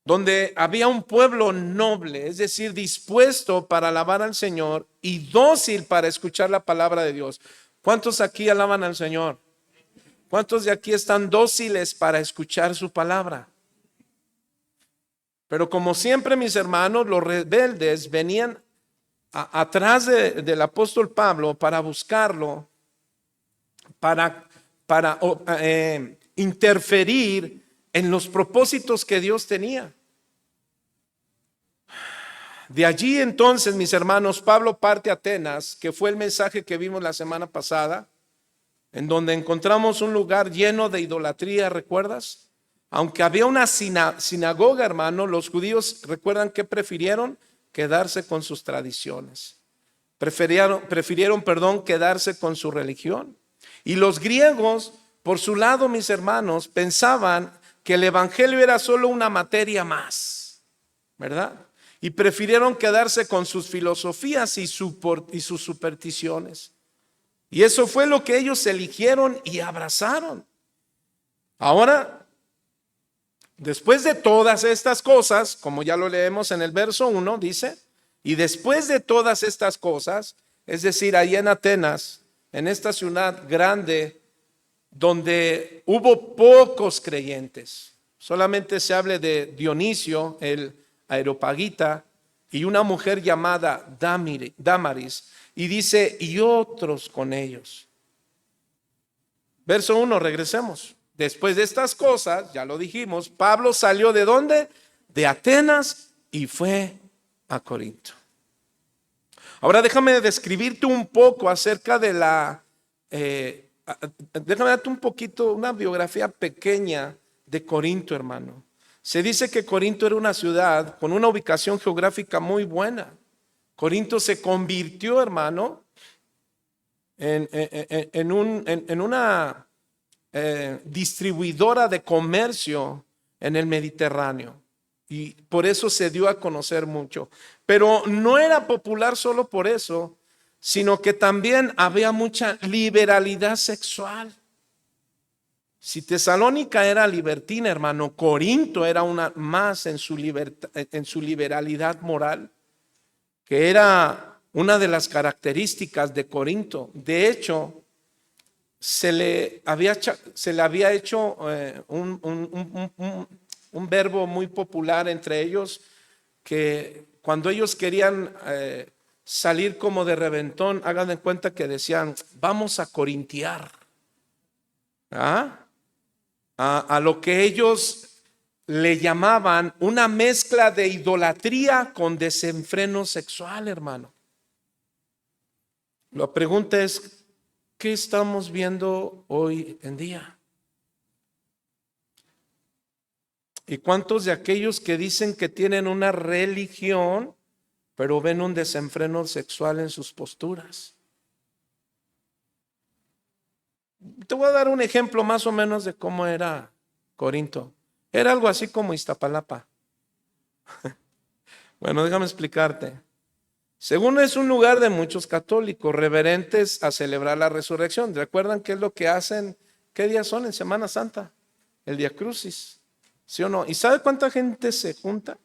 donde había un pueblo noble, es decir, dispuesto para alabar al Señor y dócil para escuchar la palabra de Dios. ¿Cuántos aquí alaban al Señor? ¿Cuántos de aquí están dóciles para escuchar su palabra? Pero como siempre, mis hermanos, los rebeldes venían atrás del apóstol Pablo para buscarlo, para interferir en los propósitos que Dios tenía. De allí entonces, mis hermanos, Pablo parte a Atenas, que fue el mensaje que vimos la semana pasada, en donde encontramos un lugar lleno de idolatría, ¿recuerdas? Aunque había una sinagoga, hermano, los judíos, ¿recuerdan que prefirieron? Quedarse con sus tradiciones. Prefirieron, quedarse con su religión. Y los griegos, por su lado, mis hermanos, pensaban que el evangelio era solo una materia más, ¿verdad? Y prefirieron quedarse con sus filosofías y sus supersticiones. Y eso fue lo que ellos eligieron y abrazaron. Ahora, después de todas estas cosas, como ya lo leemos en el verso 1, dice, y después de todas estas cosas, es decir, ahí en Atenas, en esta ciudad grande, donde hubo pocos creyentes, solamente se habla de Dionisio, el Areopagita, y una mujer llamada Dámaris, y dice, y otros con ellos. Verso 1, regresemos. Después de estas cosas, ya lo dijimos, Pablo salió ¿de dónde? De Atenas y fue a Corinto. Ahora déjame describirte un poco acerca de déjame darte un poquito, una biografía pequeña de Corinto, hermano. Se dice que Corinto era una ciudad con una ubicación geográfica muy buena. Corinto se convirtió, hermano, en una distribuidora de comercio en el Mediterráneo. Y por eso se dio a conocer mucho. Pero no era popular solo por eso, sino que también había mucha liberalidad sexual. Si Tesalónica era libertina, hermano, Corinto era una más en su liberalidad moral, que era una de las características de Corinto. De hecho, se le había hecho un verbo muy popular entre ellos, que cuando ellos querían salir como de reventón, hagan de cuenta que decían, vamos a corintiar. A lo que ellos le llamaban una mezcla de idolatría con desenfreno sexual, hermano. La pregunta es, ¿qué estamos viendo hoy en día? ¿Y cuántos de aquellos que dicen que tienen una religión, pero ven un desenfreno sexual en sus posturas? Te voy a dar un ejemplo más o menos de cómo era Corinto. Era algo así como Iztapalapa. Bueno, déjame explicarte. Según es un lugar de muchos católicos reverentes a celebrar la resurrección. ¿Recuerdan qué es lo que hacen? ¿Qué días son en Semana Santa? El Día Crucis, ¿sí o no? ¿Y sabe cuánta gente se junta?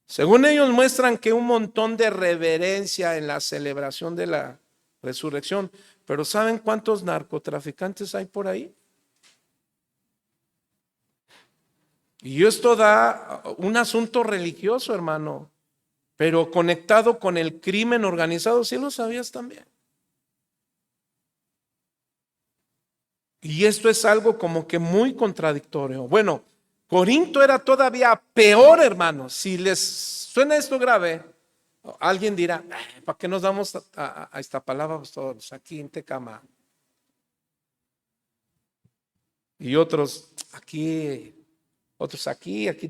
Según ellos muestran que un montón de reverencia en la celebración de la resurrección. Pero ¿saben cuántos narcotraficantes hay por ahí? Y esto da un asunto religioso, hermano, pero conectado con el crimen organizado. ¿Sí lo sabías también? Y esto es algo como que muy contradictorio. Bueno, Corinto era todavía peor, hermano. Si les suena esto grave, alguien dirá, ¿para qué nos damos a Iztapalapa todos aquí en Tecama? Y otros aquí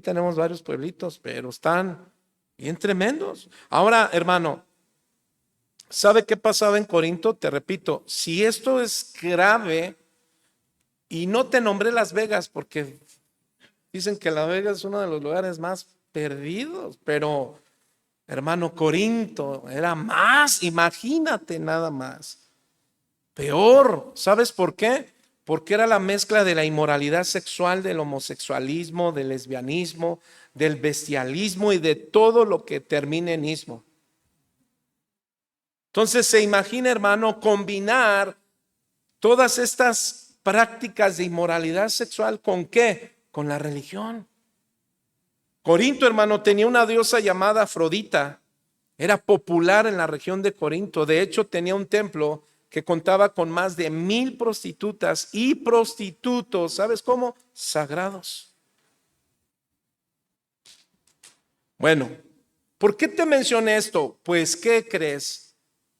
tenemos varios pueblitos, pero están bien tremendos. Ahora, hermano, ¿sabe qué pasaba en Corinto? Te repito, si esto es grave, y no te nombré Las Vegas porque dicen que Las Vegas es uno de los lugares más perdidos, pero hermano, Corinto era más, imagínate nada más. Peor, ¿sabes por qué? Porque era la mezcla de la inmoralidad sexual, del homosexualismo, del lesbianismo, del bestialismo y de todo lo que termine en ismo. Entonces se imagina, hermano, combinar todas estas prácticas de inmoralidad sexual ¿con qué? Con la religión. Corinto, hermano, tenía una diosa llamada Afrodita. Era popular en la región de Corinto. De hecho, tenía un templo que contaba con más de 1000 prostitutas y prostitutos, ¿sabes cómo? Sagrados. Bueno, ¿por qué te mencioné esto? Pues, ¿qué crees?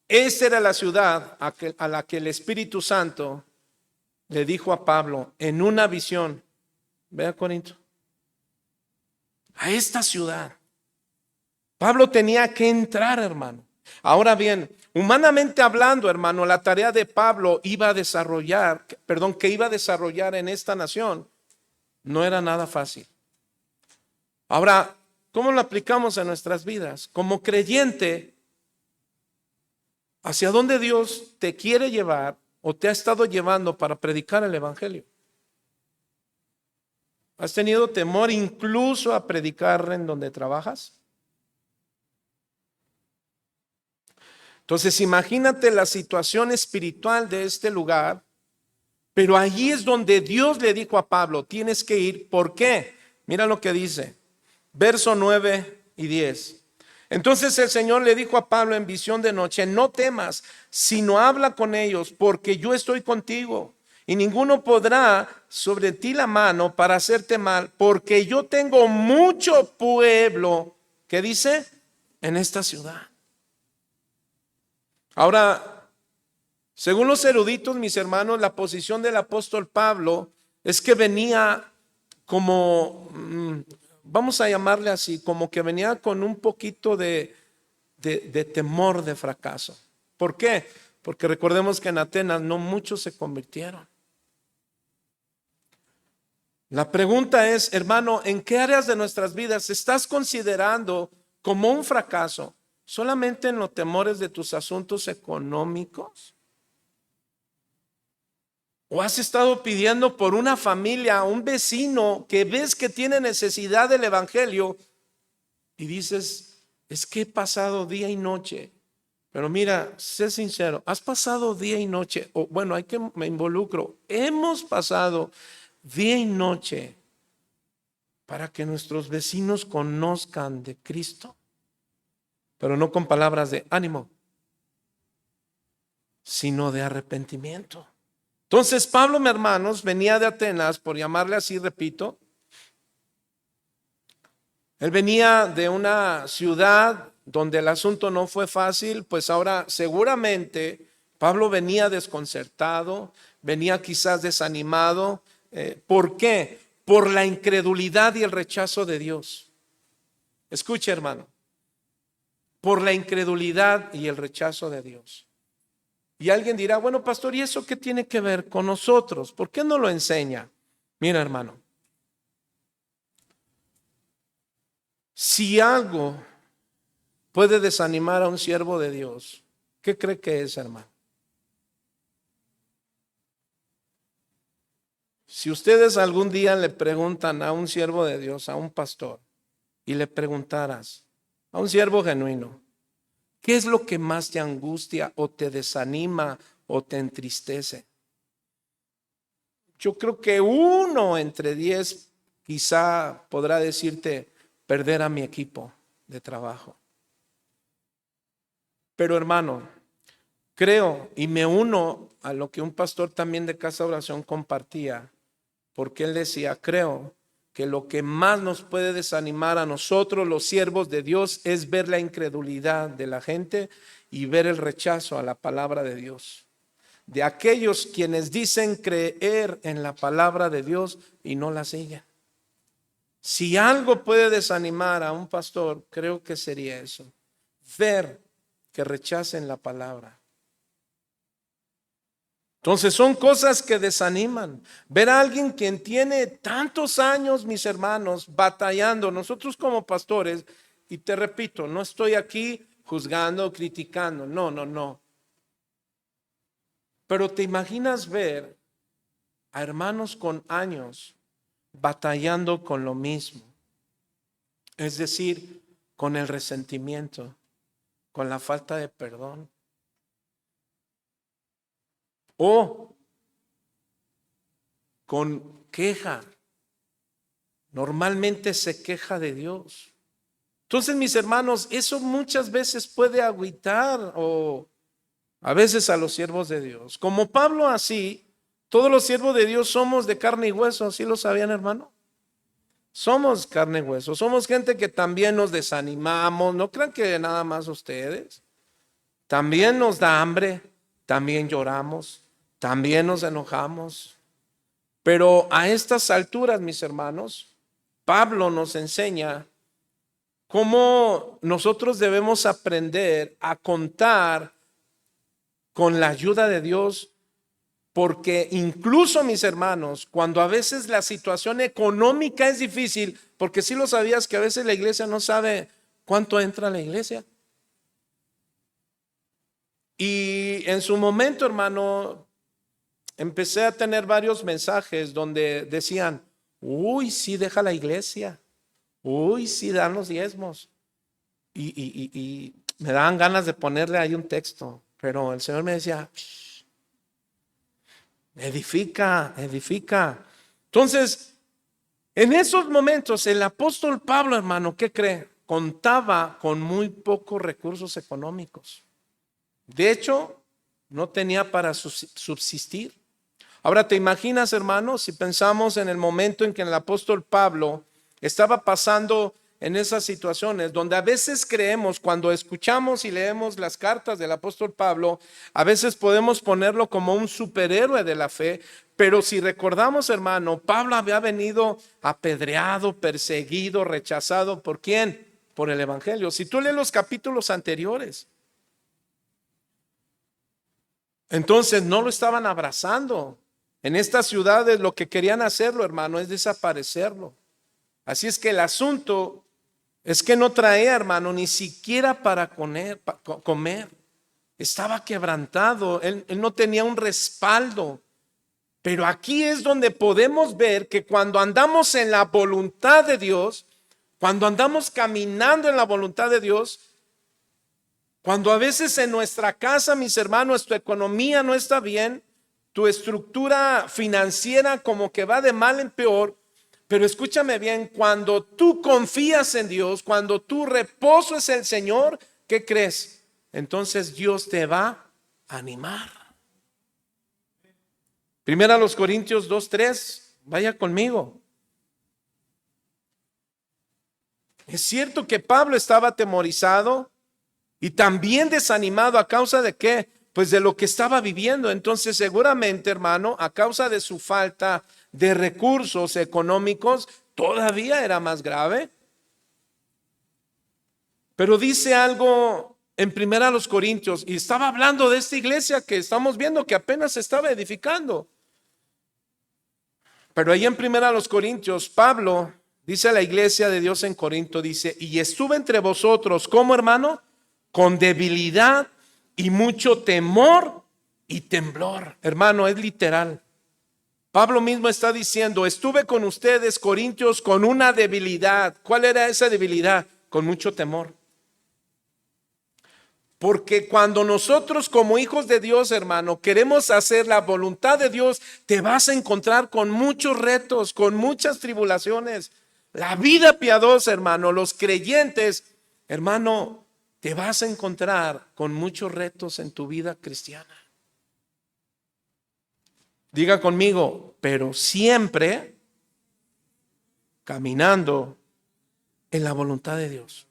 Esa era la ciudad a la que el Espíritu Santo le dijo a Pablo en una visión, ve a Corinto, a esta ciudad. Pablo tenía que entrar, hermano. Ahora bien, humanamente hablando, hermano, la tarea de Pablo que iba a desarrollar en esta nación, no era nada fácil. Ahora, ¿cómo lo aplicamos a nuestras vidas? Como creyente, ¿hacia dónde Dios te quiere llevar o te ha estado llevando para predicar el evangelio? ¿Has tenido temor incluso a predicar en donde trabajas? Entonces, imagínate la situación espiritual de este lugar, pero allí es donde Dios le dijo a Pablo, tienes que ir. ¿Por qué? Mira lo que dice, verso 9 y 10. Entonces el Señor le dijo a Pablo en visión de noche, no temas, sino habla con ellos, porque yo estoy contigo. Y ninguno podrá sobre ti la mano para hacerte mal, porque yo tengo mucho pueblo, ¿qué dice? En esta ciudad. Ahora, según los eruditos, mis hermanos, la posición del apóstol Pablo es que venía como, vamos a llamarle así, como que venía con un poquito de temor de fracaso. ¿Por qué? Porque recordemos que en Atenas no muchos se convirtieron. La pregunta es, hermano, ¿en qué áreas de nuestras vidas estás considerando como un fracaso? ¿Solamente en los temores de tus asuntos económicos? ¿O has estado pidiendo por una familia, un vecino que ves que tiene necesidad del evangelio y dices, es que he pasado día y noche? Pero mira, sé sincero, has pasado día y noche, o bueno, me involucro, hemos pasado día y noche para que nuestros vecinos conozcan de Cristo, pero no con palabras de ánimo, sino de arrepentimiento. Entonces Pablo, mis hermanos, venía de Atenas, por llamarle así, repito. Él venía de una ciudad donde el asunto no fue fácil, pues ahora seguramente Pablo venía desconcertado, venía quizás desanimado. ¿Por qué? Por la incredulidad y el rechazo de Dios. Escuche, hermano, por la incredulidad y el rechazo de Dios. Y alguien dirá, bueno, pastor, ¿y eso qué tiene que ver con nosotros? ¿Por qué no lo enseña? Mira, hermano, si algo puede desanimar a un siervo de Dios, ¿qué cree que es, hermano? Si ustedes algún día le preguntan a un siervo de Dios, a un pastor, y le preguntaras, a un siervo genuino, ¿qué es lo que más te angustia o te desanima o te entristece? Yo creo que 1 entre 10 quizá podrá decirte perder a mi equipo de trabajo. Pero hermano, creo y me uno a lo que un pastor también de Casa de Oración compartía, porque él decía, creo que lo que más nos puede desanimar a nosotros, los siervos de Dios, es ver la incredulidad de la gente y ver el rechazo a la palabra de Dios. De aquellos quienes dicen creer en la palabra de Dios y no la siguen. Si algo puede desanimar a un pastor, creo que sería eso. Ver que rechacen la palabra. Entonces son cosas que desaniman. Ver a alguien quien tiene tantos años, mis hermanos, batallando. Nosotros como pastores, y te repito, no estoy aquí juzgando, criticando. No, no, no. Pero te imaginas ver a hermanos con años batallando con lo mismo. Es decir, con el resentimiento, con la falta de perdón. O con queja. Normalmente se queja de Dios. Entonces, mis hermanos, eso muchas veces puede agüitar o a veces a los siervos de Dios. Como Pablo así, todos los siervos de Dios somos de carne y hueso, ¿sí lo sabían, hermano? Somos carne y hueso, somos gente que también nos desanimamos, no crean que nada más ustedes. También nos da hambre, también lloramos, también nos enojamos. Pero a estas alturas, mis hermanos, Pablo nos enseña cómo nosotros debemos aprender a contar con la ayuda de Dios, porque incluso, mis hermanos, cuando a veces la situación económica es difícil, porque si lo sabías que a veces la iglesia no sabe cuánto entra a la iglesia. Y en su momento, hermano, empecé a tener varios mensajes donde decían, uy, sí, deja la iglesia, uy, sí, dan los diezmos. Y me daban ganas de ponerle ahí un texto, pero el Señor me decía, edifica, edifica. Entonces, en esos momentos, el apóstol Pablo, hermano, ¿qué cree? Contaba con muy pocos recursos económicos. De hecho, no tenía para subsistir. Ahora, ¿te imaginas, hermano, si pensamos en el momento en que el apóstol Pablo estaba pasando en esas situaciones donde a veces creemos, cuando escuchamos y leemos las cartas del apóstol Pablo, a veces podemos ponerlo como un superhéroe de la fe, pero si recordamos, hermano, Pablo había venido apedreado, perseguido, rechazado. ¿Por quién? Por el evangelio. Si tú lees los capítulos anteriores, entonces no lo estaban abrazando. En estas ciudades lo que querían hacerlo, hermano, es desaparecerlo. Así es que el asunto es que no traía, hermano, ni siquiera para comer. Estaba quebrantado, él no tenía un respaldo. Pero aquí es donde podemos ver que cuando andamos en la voluntad de Dios, cuando andamos caminando en la voluntad de Dios, cuando a veces en nuestra casa, mis hermanos, tu economía no está bien, tu estructura financiera como que va de mal en peor, pero escúchame bien, cuando tú confías en Dios, cuando tu reposo es el Señor, ¿qué crees? Entonces Dios te va a animar. Primera a los Corintios 2:3, vaya conmigo. Es cierto que Pablo estaba atemorizado y también desanimado. ¿A causa de qué? Pues de lo que estaba viviendo. Entonces seguramente, hermano, a causa de su falta de recursos económicos, todavía era más grave. Pero dice algo en Primera a los Corintios, y estaba hablando de esta iglesia que estamos viendo que apenas se estaba edificando. Pero ahí en Primera a los Corintios, Pablo dice a la iglesia de Dios en Corinto, dice, y estuve entre vosotros, ¿cómo, hermano? Con debilidad y mucho temor y temblor. Hermano, es literal. Pablo mismo está diciendo, estuve con ustedes, Corintios, con una debilidad. ¿Cuál era esa debilidad? Con mucho temor. Porque cuando nosotros como hijos de Dios, hermano, queremos hacer la voluntad de Dios, te vas a encontrar con muchos retos, con muchas tribulaciones. La vida piadosa, hermano, los creyentes, hermano, te vas a encontrar con muchos retos en tu vida cristiana. Diga conmigo, pero siempre caminando en la voluntad de Dios.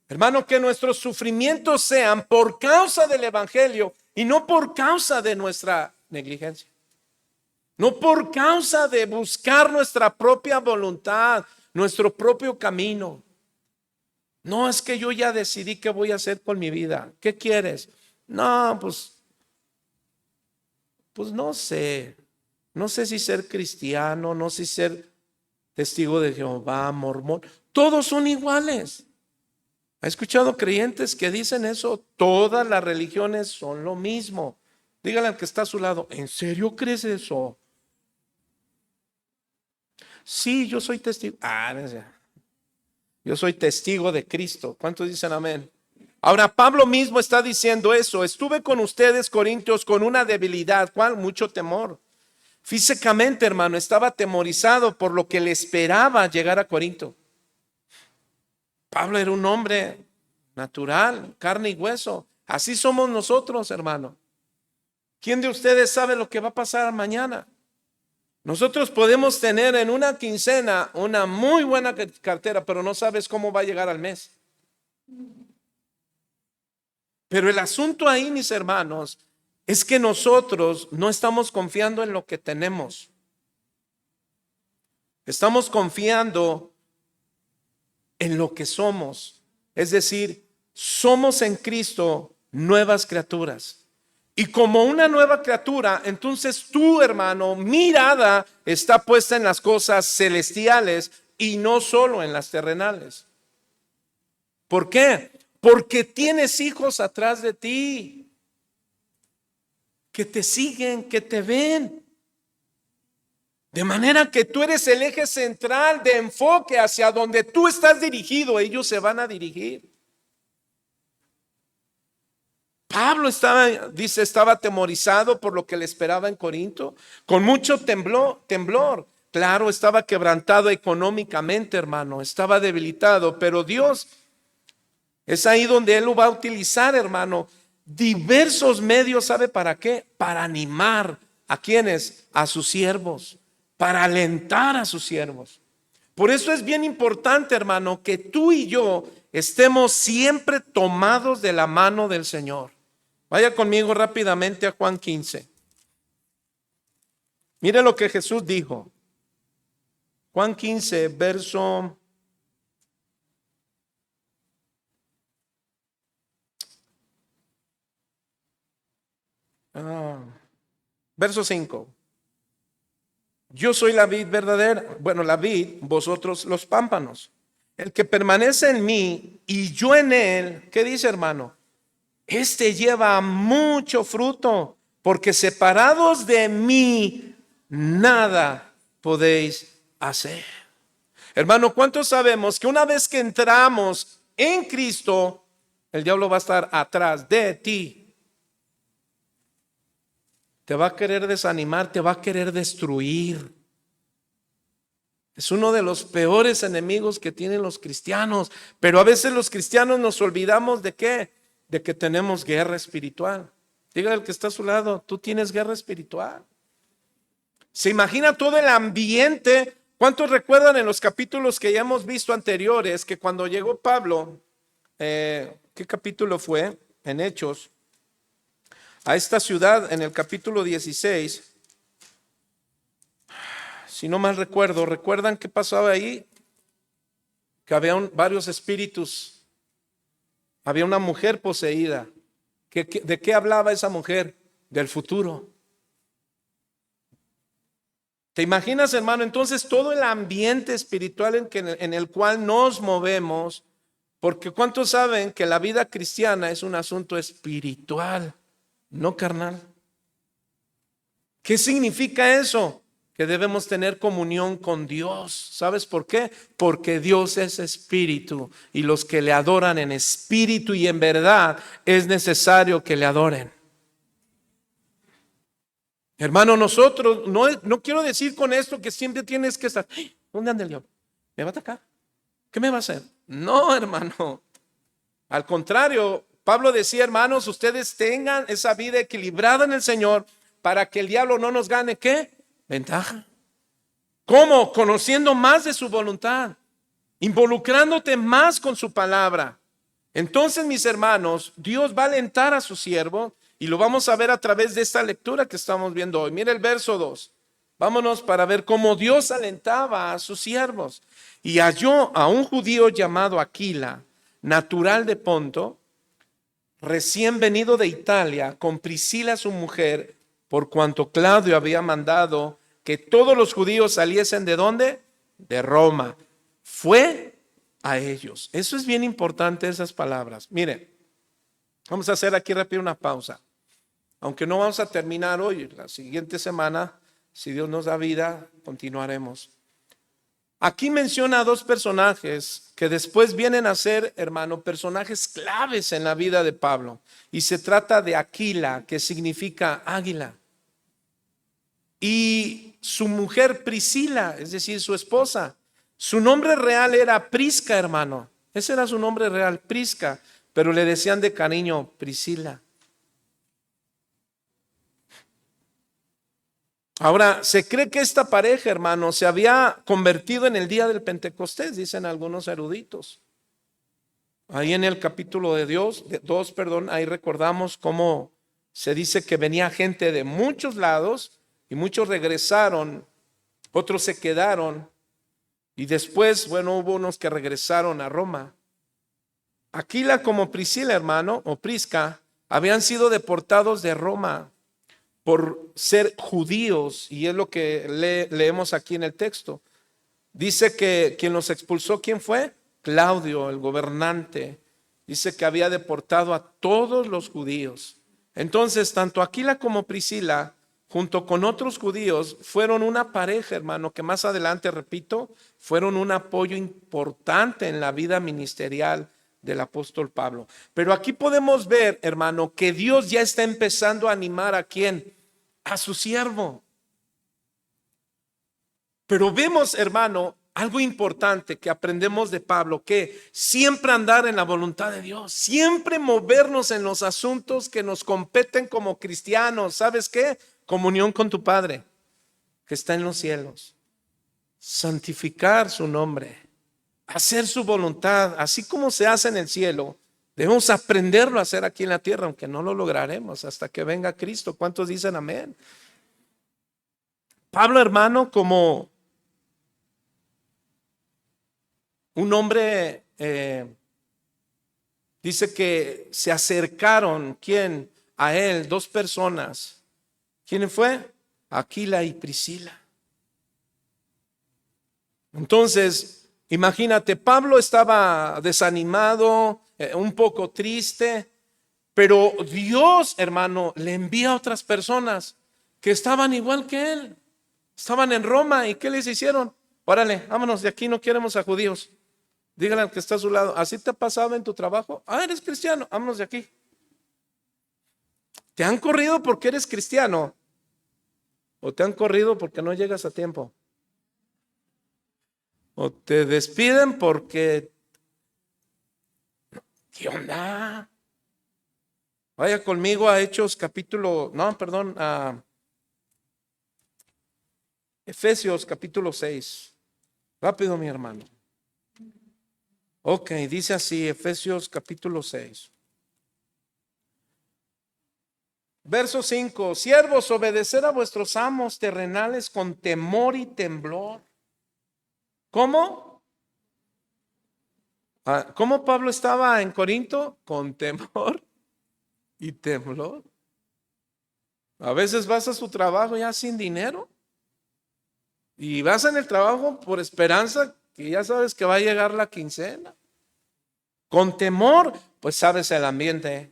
Hermano, que nuestros sufrimientos sean por causa del evangelio y no por causa de nuestra negligencia. No por causa de buscar nuestra propia voluntad, nuestro propio camino. No, es que yo ya decidí qué voy a hacer con mi vida. ¿Qué quieres? No, pues no sé. No sé si ser cristiano, no sé si ser testigo de Jehová, mormón. Todos son iguales. ¿Ha escuchado creyentes que dicen eso? Todas las religiones son lo mismo. Dígale al que está a su lado, ¿en serio crees eso? Sí, yo soy testigo. Yo soy testigo de Cristo. ¿Cuántos dicen amén? Ahora Pablo mismo está diciendo eso. Estuve con ustedes, Corintios, con una debilidad. ¿Cuál? Mucho temor. Físicamente, hermano, estaba atemorizado por lo que le esperaba llegar a Corinto. Pablo era un hombre natural, carne y hueso. Así somos nosotros, hermano. ¿Quién de ustedes sabe lo que va a pasar mañana? Nosotros podemos tener en una quincena una muy buena cartera, pero no sabes cómo va a llegar al mes. Pero el asunto ahí, mis hermanos, es que nosotros no estamos confiando en lo que tenemos. Estamos confiando en lo que somos. Es decir, somos en Cristo nuevas criaturas. Y como una nueva criatura, entonces tú, hermano, mirada está puesta en las cosas celestiales y no solo en las terrenales. ¿Por qué? Porque tienes hijos atrás de ti que te siguen, que te ven. De manera que tú eres el eje central de enfoque hacia donde tú estás dirigido, ellos se van a dirigir. Pablo estaba atemorizado por lo que le esperaba en Corinto, con mucho temblor. Claro, estaba quebrantado económicamente, hermano, estaba debilitado, pero Dios es ahí donde Él lo va a utilizar, hermano, diversos medios. ¿Sabe para qué? Para animar a quienes, a sus siervos, para alentar a sus siervos. Por eso es bien importante, hermano, que tú y yo estemos siempre tomados de la mano del Señor. Vaya conmigo rápidamente a Juan 15. Mire lo que Jesús dijo. Juan 15, verso 5. Yo soy la vid verdadera. Bueno, la vid, vosotros los pámpanos. El que permanece en mí y yo en él, ¿qué dice, hermano? Este lleva mucho fruto, porque separados de mí, nada podéis hacer. Hermano, ¿cuántos sabemos que una vez que entramos en Cristo, el diablo va a estar atrás de ti? Te va a querer desanimar, te va a querer destruir. Es uno de los peores enemigos que tienen los cristianos. Pero a veces los cristianos nos olvidamos de qué, de que tenemos guerra espiritual. Dígale al que está a su lado, tú tienes guerra espiritual. Se imagina todo el ambiente. ¿Cuántos recuerdan en los capítulos que ya hemos visto anteriores que cuando llegó Pablo, qué capítulo fue? En Hechos, a esta ciudad en el capítulo 16, si no mal recuerdo, ¿recuerdan qué pasaba ahí? Que había varios espíritus, había una mujer poseída. ¿De qué hablaba esa mujer? Del futuro. ¿Te imaginas, hermano? Entonces todo el ambiente espiritual en el cual nos movemos, porque ¿cuántos saben que la vida cristiana es un asunto espiritual, no carnal? ¿Qué significa eso? Que debemos tener comunión con Dios. ¿Sabes por qué? Porque Dios es espíritu y los que le adoran en espíritu y en verdad es necesario que le adoren. Hermano, nosotros, no quiero decir con esto que siempre tienes que estar, ¿dónde anda el diablo? ¿Me va a atacar? ¿Qué me va a hacer? No, hermano. Al contrario, Pablo decía, hermanos, ustedes tengan esa vida equilibrada en el Señor para que el diablo no nos gane, ¿qué? Ventaja. ¿Cómo? Conociendo más de su voluntad, involucrándote más con su palabra. Entonces, mis hermanos, Dios va a alentar a su siervo y lo vamos a ver a través de esta lectura que estamos viendo hoy. Mira el verso 2. Vámonos para ver cómo Dios alentaba a sus siervos. Y halló a un judío llamado Aquila, natural de Ponto, recién venido de Italia, con Priscila su mujer, por cuanto Claudio había mandado que todos los judíos saliesen ¿de dónde? De Roma. Fue a ellos. Eso es bien importante, esas palabras. Mire, vamos a hacer aquí rápido una pausa. Aunque no vamos a terminar hoy, la siguiente semana, si Dios nos da vida, continuaremos. Aquí menciona a dos personajes que después vienen a ser, hermano, personajes claves en la vida de Pablo. Y se trata de Aquila, que significa águila. Y su mujer Priscila, es decir, su esposa. Su nombre real era Prisca, hermano. Ese era su nombre real, Prisca. Pero le decían de cariño Priscila. Ahora, se cree que esta pareja, hermano, se había convertido en el día del Pentecostés, dicen algunos eruditos. Ahí en el capítulo de 2, ahí recordamos cómo se dice que venía gente de muchos lados y muchos regresaron, otros se quedaron. Y después, bueno, hubo unos que regresaron a Roma. Aquila como Priscila, hermano, o Prisca, habían sido deportados de Roma por ser judíos, y es lo que leemos aquí en el texto. Dice que quien los expulsó, ¿quién fue? Claudio, el gobernante. Dice que había deportado a todos los judíos. Entonces, tanto Aquila como Priscila, junto con otros judíos, fueron una pareja, hermano, que más adelante, repito, fueron un apoyo importante en la vida ministerial del apóstol Pablo. Pero aquí podemos ver, hermano, que Dios ya está empezando a animar a quién, a su siervo. Pero vemos, hermano, algo importante que aprendemos de Pablo, que siempre andar en la voluntad de Dios, siempre movernos en los asuntos que nos competen como cristianos. ¿Sabes qué? Comunión con tu Padre, que está en los cielos. Santificar su nombre, hacer su voluntad, así como se hace en el cielo. Debemos aprenderlo a hacer aquí en la tierra, aunque no lo lograremos hasta que venga Cristo. ¿Cuántos dicen amén? Pablo, hermano, como un hombre, dice que se acercaron, ¿quién? A él, dos personas. ¿Quién fue? Aquila y Priscila. Entonces, imagínate, Pablo estaba desanimado, un poco triste, pero Dios, hermano, le envía a otras personas que estaban igual que él. Estaban en Roma, ¿y qué les hicieron? Órale, vámonos de aquí, no queremos a judíos. Dígale al que está a su lado, ¿así te ha pasado en tu trabajo? Ah, eres cristiano, vámonos de aquí. ¿Te han corrido porque eres cristiano? ¿O te han corrido porque no llegas a tiempo? ¿O te despiden porque... ¿Qué onda? Vaya conmigo a Hechos capítulo, no, perdón, a Efesios capítulo 6. Rápido, mi hermano. Ok, dice así, Efesios capítulo 6. Verso 5, siervos, obedecer a vuestros amos terrenales con temor y temblor. ¿Cómo? ¿Cómo Pablo estaba en Corinto? Con temor y temblor. A veces vas a su trabajo ya sin dinero y vas en el trabajo por esperanza que ya sabes que va a llegar la quincena. Con temor, pues sabes el ambiente.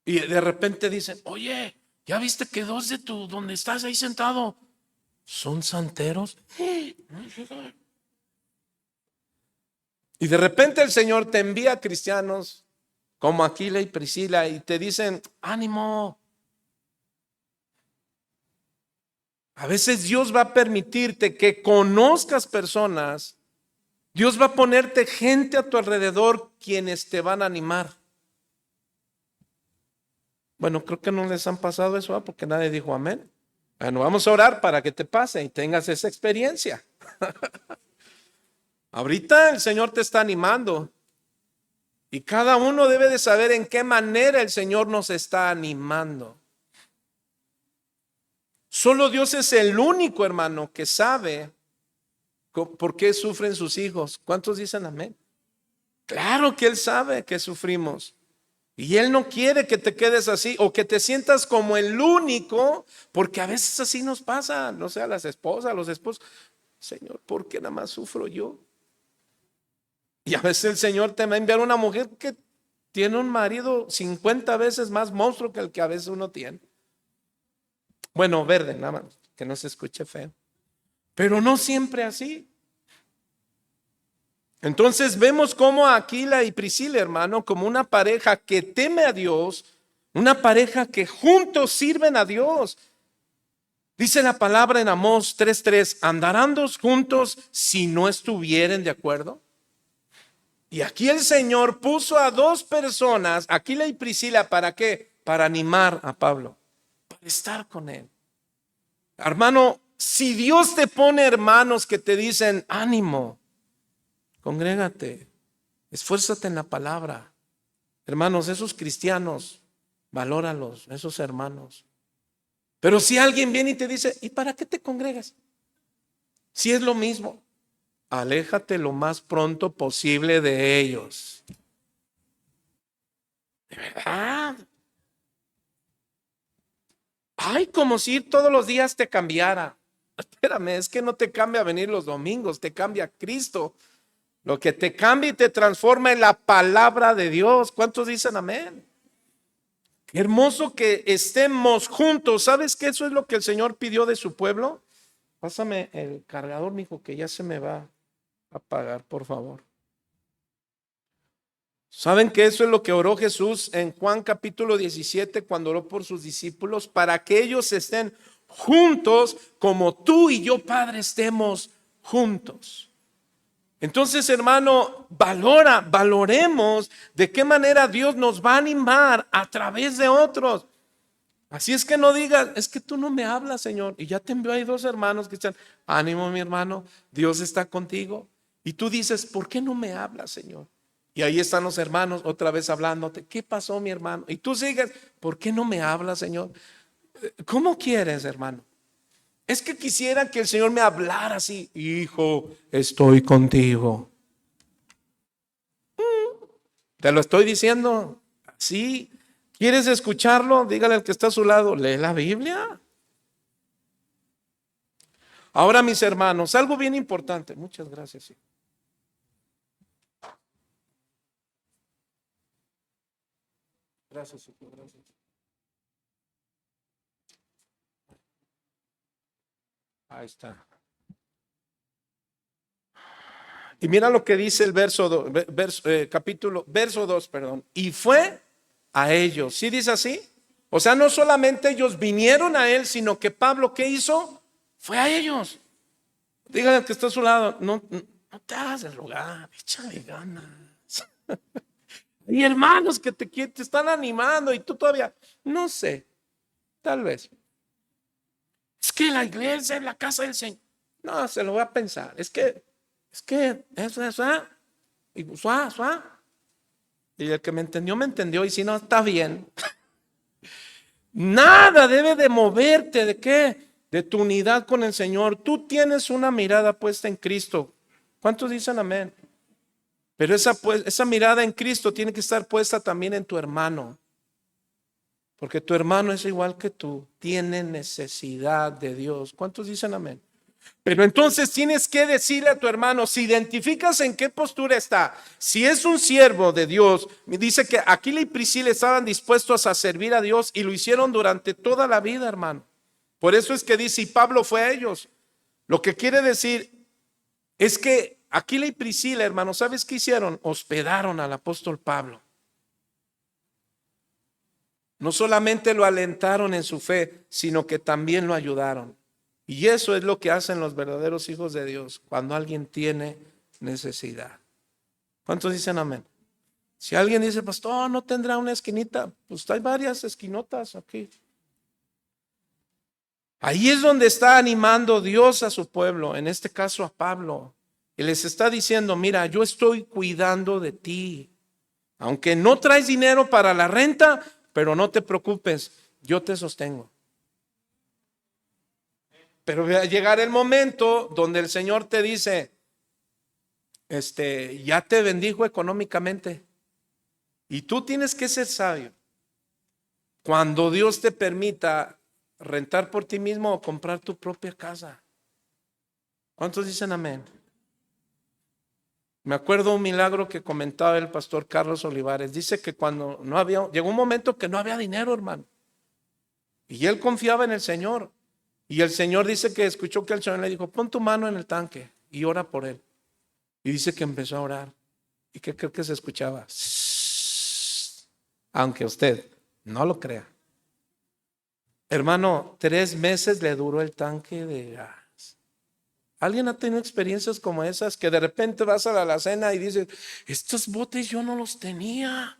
Y de repente dicen, oye, ¿ya viste que dos de tu, donde estás ahí sentado, son santeros? Y de repente el Señor te envía a cristianos como Aquila y Priscila y te dicen, ánimo. A veces Dios va a permitirte que conozcas personas. Dios va a ponerte gente a tu alrededor quienes te van a animar. Bueno, creo que no les han pasado eso, porque nadie dijo amén. Bueno, vamos a orar para que te pase y tengas esa experiencia. Ahorita el Señor te está animando y cada uno debe de saber en qué manera el Señor nos está animando. Solo Dios es el único, hermano, que sabe por qué sufren sus hijos. ¿Cuántos dicen amén? Claro que Él sabe que sufrimos. Y Él no quiere que te quedes así o que te sientas como el único, porque a veces así nos pasa, no sé, a las esposas, a los esposos. Señor, ¿por qué nada más sufro yo? Y a veces el Señor te va a enviar una mujer que tiene un marido 50 veces más monstruo que el que a veces uno tiene. Bueno, verde, nada más, que no se escuche feo. Pero no siempre así. Entonces vemos cómo Aquila y Priscila, hermano, como una pareja que teme a Dios, una pareja que juntos sirven a Dios. Dice la palabra en Amós 3:3, ¿andarán dos juntos si no estuvieren de acuerdo? Y aquí el Señor puso a dos personas, Aquila y Priscila, ¿para qué? Para animar a Pablo, para estar con él. Hermano, si Dios te pone hermanos que te dicen, ánimo, congrégate, esfuérzate en la palabra. Hermanos, esos cristianos, valóralos, esos hermanos. Pero si alguien viene y te dice, ¿y para qué te congregas? Si es lo mismo. aléjate lo más pronto posible de ellos. ¿De verdad? Ay, como si ir todos los días te cambiara. Espérame, es que no te cambia venir los domingos, te cambia Cristo. Lo que te cambia y te transforma en la palabra de Dios. ¿Cuántos dicen amén? Qué hermoso que estemos juntos. ¿Sabes que eso es lo que el Señor pidió de su pueblo? Pásame el cargador, mijo, que ya se me va a apagar, por favor. ¿Saben que eso es lo que oró Jesús en Juan capítulo 17 cuando oró por sus discípulos? Para que ellos estén juntos como tú y yo, Padre, estemos juntos. Entonces, hermano, valoremos de qué manera Dios nos va a animar a través de otros. Así es que no digas, es que tú no me hablas, Señor. Y ya te envió ahí 2 hermanos que están, ánimo, mi hermano, Dios está contigo. Y tú dices, ¿por qué no me hablas, Señor? Y ahí están los hermanos otra vez hablándote. ¿Qué pasó, mi hermano? Y tú sigues, ¿por qué no me hablas, Señor? ¿Cómo quieres, hermano? Es que quisiera que el Señor me hablara así. Hijo, estoy contigo. Te lo estoy diciendo. Sí. ¿Quieres escucharlo? Dígale al que está a su lado, lee la Biblia. Ahora, mis hermanos, algo bien importante. Muchas gracias. Sí. Gracias, hijo, gracias. Ahí está. Y mira lo que dice el verso 2, perdón. Y fue a ellos. ¿Sí dice así? O sea, no solamente ellos vinieron a él, sino que Pablo, ¿qué hizo? Fue a ellos. Dígale al que está a su lado, no te hagas el rogar, échale ganas. Hay hermanos que te están animando y tú todavía, no sé, tal vez. Es que la iglesia es la casa del Señor. No, se lo voy a pensar. Es que eso, y y el que me entendió, y si no, está bien. Nada debe de moverte, ¿de qué? De tu unidad con el Señor. Tú tienes una mirada puesta en Cristo. ¿Cuántos dicen amén? Pero esa mirada en Cristo tiene que estar puesta también en tu hermano. Porque tu hermano es igual que tú, tiene necesidad de Dios. ¿Cuántos dicen amén? Pero entonces tienes que decirle a tu hermano, si identificas en qué postura está, si es un siervo de Dios, dice que Aquila y Priscila estaban dispuestos a servir a Dios y lo hicieron durante toda la vida, hermano. Por eso es que dice, y Pablo fue a ellos. Lo que quiere decir es que Aquila y Priscila, hermano, ¿sabes qué hicieron? Hospedaron al apóstol Pablo. No solamente lo alentaron en su fe, sino que también lo ayudaron. Y eso es lo que hacen los verdaderos hijos de Dios cuando alguien tiene necesidad. ¿Cuántos dicen amén? Si alguien dice, pastor, no tendrá una esquinita, pues hay varias esquinotas aquí. Ahí es donde está animando Dios a su pueblo, en este caso a Pablo. Y les está diciendo, mira, yo estoy cuidando de ti. Aunque no traes dinero para la renta, pero no te preocupes, yo te sostengo. Pero va a llegar el momento donde el Señor te dice, ya te bendijo económicamente. Y tú tienes que ser sabio. Cuando Dios te permita rentar por ti mismo o comprar tu propia casa. ¿Cuántos dicen amén? Me acuerdo un milagro que comentaba el pastor Carlos Olivares. Dice que cuando llegó un momento que no había dinero, hermano. Y él confiaba en el Señor. Y el Señor dice que escuchó que el Señor le dijo, pon tu mano en el tanque y ora por él. Y dice que empezó a orar. ¿Y qué creo que se escuchaba? Aunque usted no lo crea. Hermano, 3 meses le duró el tanque de gas. ¿Alguien ha tenido experiencias como esas que de repente vas a la alacena y dices, estos botes yo no los tenía?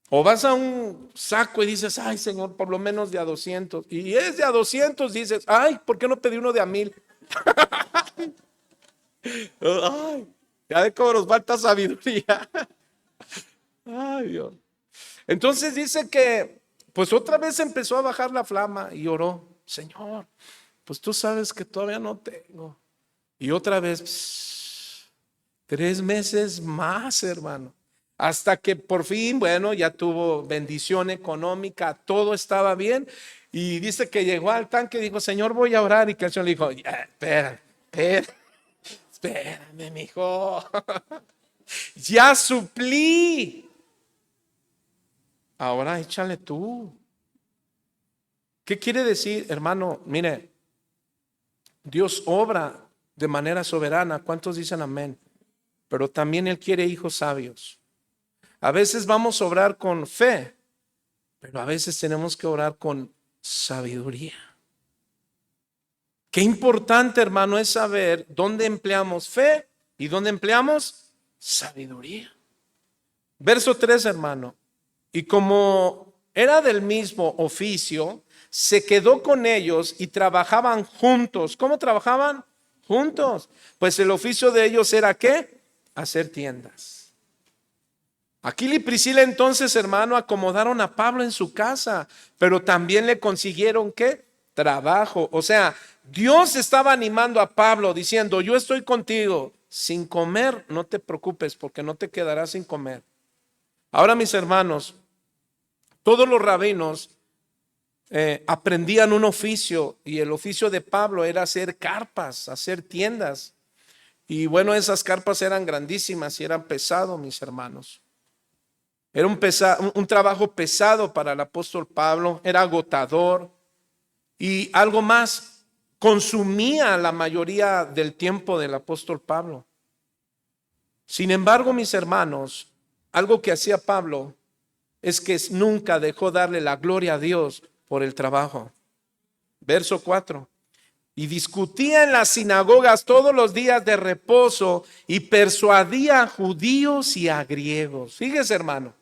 O vas a un saco y dices, ay, Señor, por lo menos de a 200. Y es de a 200, dices, ay, ¿por qué no pedí uno de a 1000? Ay, ya de cómo nos falta sabiduría. Ay, Dios. Entonces dice que, pues otra vez empezó a bajar la flama y oró, Señor, pues tú sabes que todavía no tengo. Y otra vez, 3 meses más, hermano. Hasta que por fin, bueno, ya tuvo bendición económica, todo estaba bien. Y dice que llegó al tanque y dijo, Señor, voy a orar. Y que el Señor le dijo, espérame, mijo. Ya suplí. Ahora échale tú. ¿Qué quiere decir, hermano? Mire, Dios obra de manera soberana. ¿Cuántos dicen amén? Pero también Él quiere hijos sabios. A veces vamos a orar con fe, pero a veces tenemos que orar con sabiduría. Qué importante, hermano, es saber dónde empleamos fe y dónde empleamos sabiduría. Verso 3, hermano. Y como era del mismo oficio, se quedó con ellos y trabajaban juntos. ¿Cómo trabajaban? Juntos. Pues el oficio de ellos era ¿qué? Hacer tiendas. Aquila y Priscila entonces, hermano, acomodaron a Pablo en su casa, pero también le consiguieron ¿qué? Trabajo. O sea, Dios estaba animando a Pablo diciendo, yo estoy contigo. Sin comer, no te preocupes porque no te quedarás sin comer. Ahora, mis hermanos, todos los rabinos aprendían un oficio y el oficio de Pablo era hacer carpas, hacer tiendas. Y bueno, esas carpas eran grandísimas y eran pesados, mis hermanos. Era un trabajo pesado para el apóstol Pablo, era agotador y algo más, consumía la mayoría del tiempo del apóstol Pablo. Sin embargo, mis hermanos, algo que hacía Pablo es que nunca dejó darle la gloria a Dios por el trabajo. Verso 4. Y discutía en las sinagogas todos los días de reposo y persuadía a judíos y a griegos. Fíjese, hermano.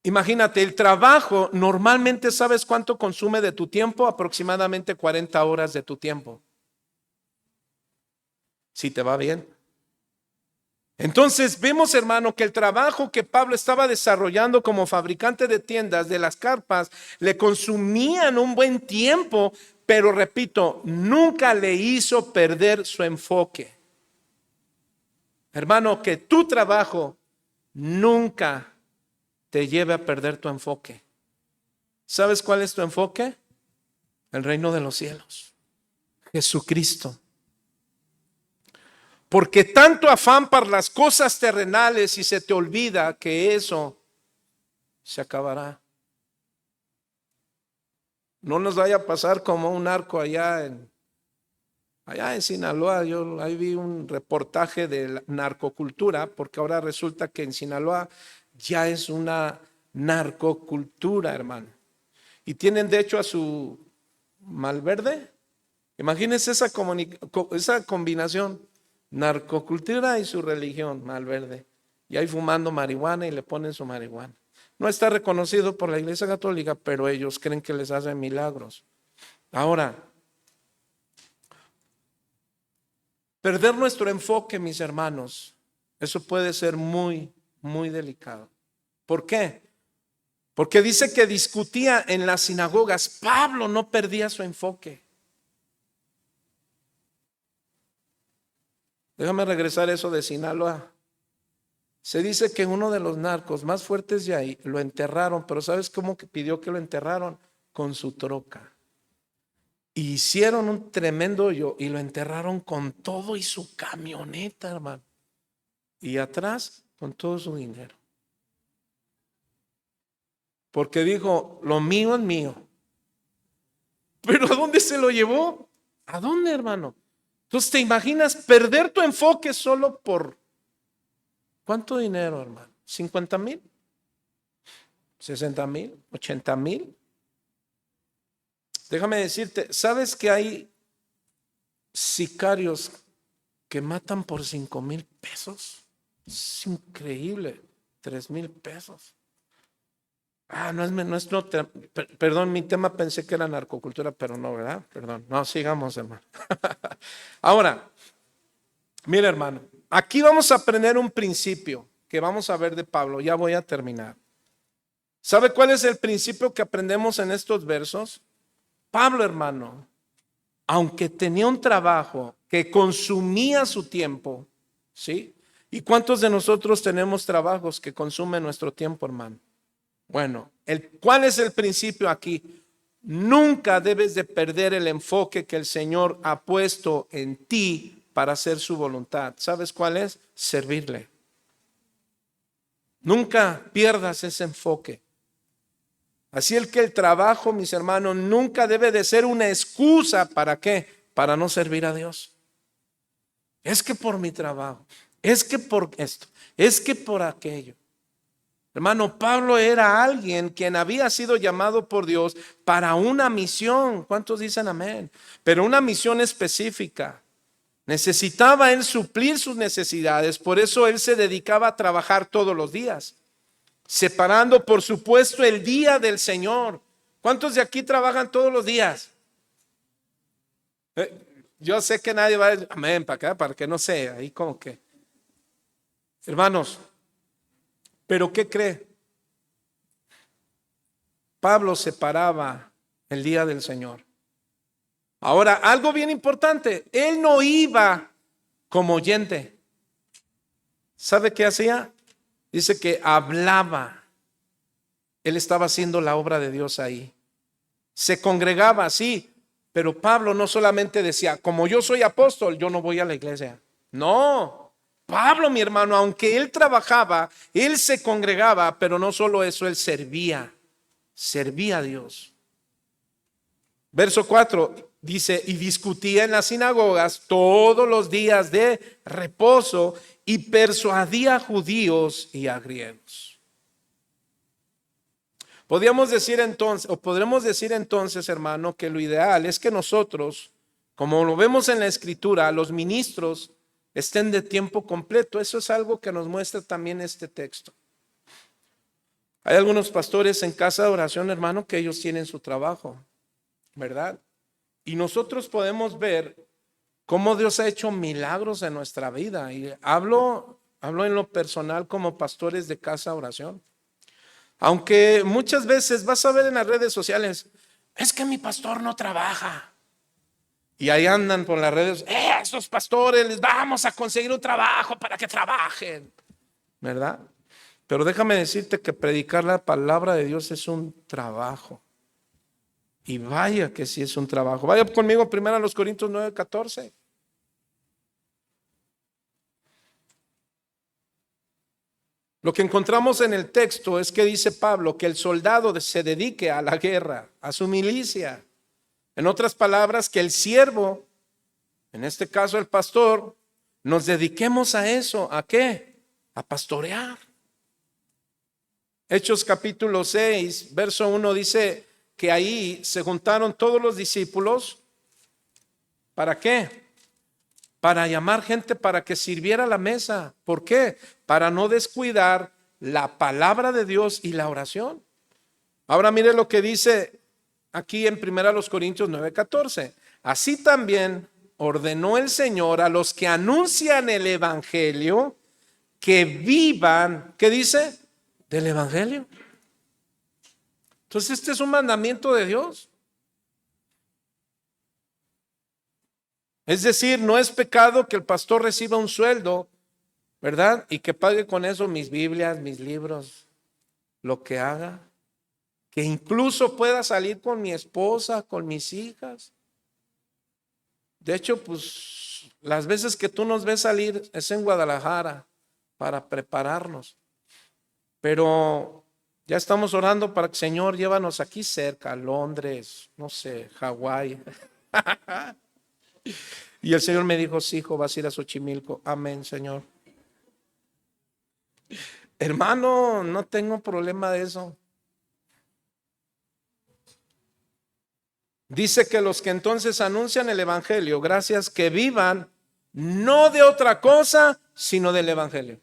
Imagínate, el trabajo normalmente, ¿sabes cuánto consume de tu tiempo? Aproximadamente 40 horas de tu tiempo. Si te va bien. Entonces vemos, hermano, que el trabajo que Pablo estaba desarrollando como fabricante de tiendas, de las carpas, le consumían un buen tiempo, pero repito, nunca le hizo perder su enfoque. Hermano, que tu trabajo nunca te lleve a perder tu enfoque. ¿Sabes cuál es tu enfoque? El reino de los cielos, Jesucristo. Porque tanto afán para las cosas terrenales y se te olvida que eso se acabará. No nos vaya a pasar como un narco allá en Sinaloa. Yo ahí vi un reportaje de la narcocultura, porque ahora resulta que en Sinaloa ya es una narcocultura, hermano. Y tienen de hecho a su Malverde. Imagínense esa combinación. Narcocultura y su religión, Malverde. Y ahí fumando marihuana y le ponen su marihuana. No está reconocido por la Iglesia Católica, pero ellos creen que les hacen milagros. Ahora, perder nuestro enfoque, mis hermanos, eso puede ser muy, muy delicado. ¿Por qué? Porque dice que discutía en las sinagogas. Pablo no perdía su enfoque. Déjame regresar eso de Sinaloa. Se dice que uno de los narcos más fuertes de ahí lo enterraron, pero ¿sabes cómo pidió que lo enterraron? Con su troca. Hicieron un tremendo hoyo y lo enterraron con todo y su camioneta, hermano. Y atrás con todo su dinero. Porque dijo, lo mío es mío. ¿Pero a dónde se lo llevó? ¿A dónde, hermano? Entonces, ¿te imaginas perder tu enfoque solo por cuánto dinero, hermano? ¿50,000? ¿60,000? ¿80,000? Déjame decirte, ¿sabes que hay sicarios que matan por 5,000 pesos? Es increíble, 3,000 pesos. Perdón, mi tema pensé que era narcocultura, pero no, ¿verdad? Perdón, no, sigamos, hermano. Ahora, mira, hermano, aquí vamos a aprender un principio que vamos a ver de Pablo. Ya voy a terminar. ¿Sabe cuál es el principio que aprendemos en estos versos? Pablo, hermano, aunque tenía un trabajo que consumía su tiempo, ¿sí? ¿Y cuántos de nosotros tenemos trabajos que consumen nuestro tiempo, hermano? Bueno, ¿cuál es el principio aquí? Nunca debes de perder el enfoque que el Señor ha puesto en ti para hacer su voluntad. ¿Sabes cuál es? Servirle. Nunca pierdas ese enfoque. Así es que el trabajo, mis hermanos, nunca debe de ser una excusa. ¿Para qué? Para no servir a Dios. Es que por mi trabajo, es que por esto, es que por aquello. Hermano, Pablo era alguien quien había sido llamado por Dios para una misión. ¿Cuántos dicen amén? Pero una misión específica. Necesitaba él suplir sus necesidades, por eso él se dedicaba a trabajar todos los días, separando por supuesto el día del Señor. ¿Cuántos de aquí trabajan todos los días? Yo sé que nadie va a decir amén para acá, para que no sea ahí como que. Hermanos, ¿pero qué cree? Pablo separaba el día del Señor. Ahora, algo bien importante, él no iba como oyente. ¿Sabe qué hacía? Dice que hablaba. Él estaba haciendo la obra de Dios ahí. Se congregaba, sí, pero Pablo no solamente decía, como yo soy apóstol, yo no voy a la iglesia. No, Pablo, mi hermano, aunque él trabajaba, él se congregaba, pero no solo eso, él servía a Dios. Verso 4 dice, y discutía en las sinagogas todos los días de reposo y persuadía a judíos y a griegos. Podríamos decir entonces, hermano, que lo ideal es que nosotros, como lo vemos en la Escritura, los ministros estén de tiempo completo. Eso es algo que nos muestra también este texto. Hay algunos pastores en casa de oración, hermano, que ellos tienen su trabajo, ¿verdad? Y nosotros podemos ver cómo Dios ha hecho milagros en nuestra vida. Y hablo en lo personal como pastores de casa de oración. Aunque muchas veces vas a ver en las redes sociales, es que mi pastor no trabaja. Y ahí andan por las redes, esos pastores les vamos a conseguir un trabajo para que trabajen, ¿verdad? Pero déjame decirte que predicar la palabra de Dios es un trabajo. Y vaya que sí es un trabajo. Vaya conmigo primero a los Corintios 9:14. Lo que encontramos en el texto es que dice Pablo que el soldado se dedique a la guerra, a su milicia. En otras palabras, que el siervo, en este caso el pastor, nos dediquemos a eso. ¿A qué? A pastorear. Hechos capítulo 6, verso 1 dice que ahí se juntaron todos los discípulos. ¿Para qué? Para llamar gente para que sirviera la mesa. ¿Por qué? Para no descuidar la palabra de Dios y la oración. Ahora mire lo que dice aquí en 1 Corintios 9:14. Así también ordenó el Señor a los que anuncian el evangelio que vivan, ¿qué dice? Del evangelio. Entonces este es un mandamiento de Dios. Es decir, no es pecado que el pastor reciba un sueldo, ¿verdad? Y que pague con eso mis Biblias, mis libros, lo que haga. Que incluso pueda salir con mi esposa, con mis hijas. De hecho, pues las veces que tú nos ves salir es en Guadalajara para prepararnos. Pero ya estamos orando para que Señor llévanos aquí cerca, Londres, no sé, Hawái. Y el Señor me dijo, sí, hijo, vas a ir a Xochimilco. Amén, Señor. Hermano, no tengo problema de eso. Dice que los que entonces anuncian el evangelio, gracias, que vivan no de otra cosa, sino del evangelio.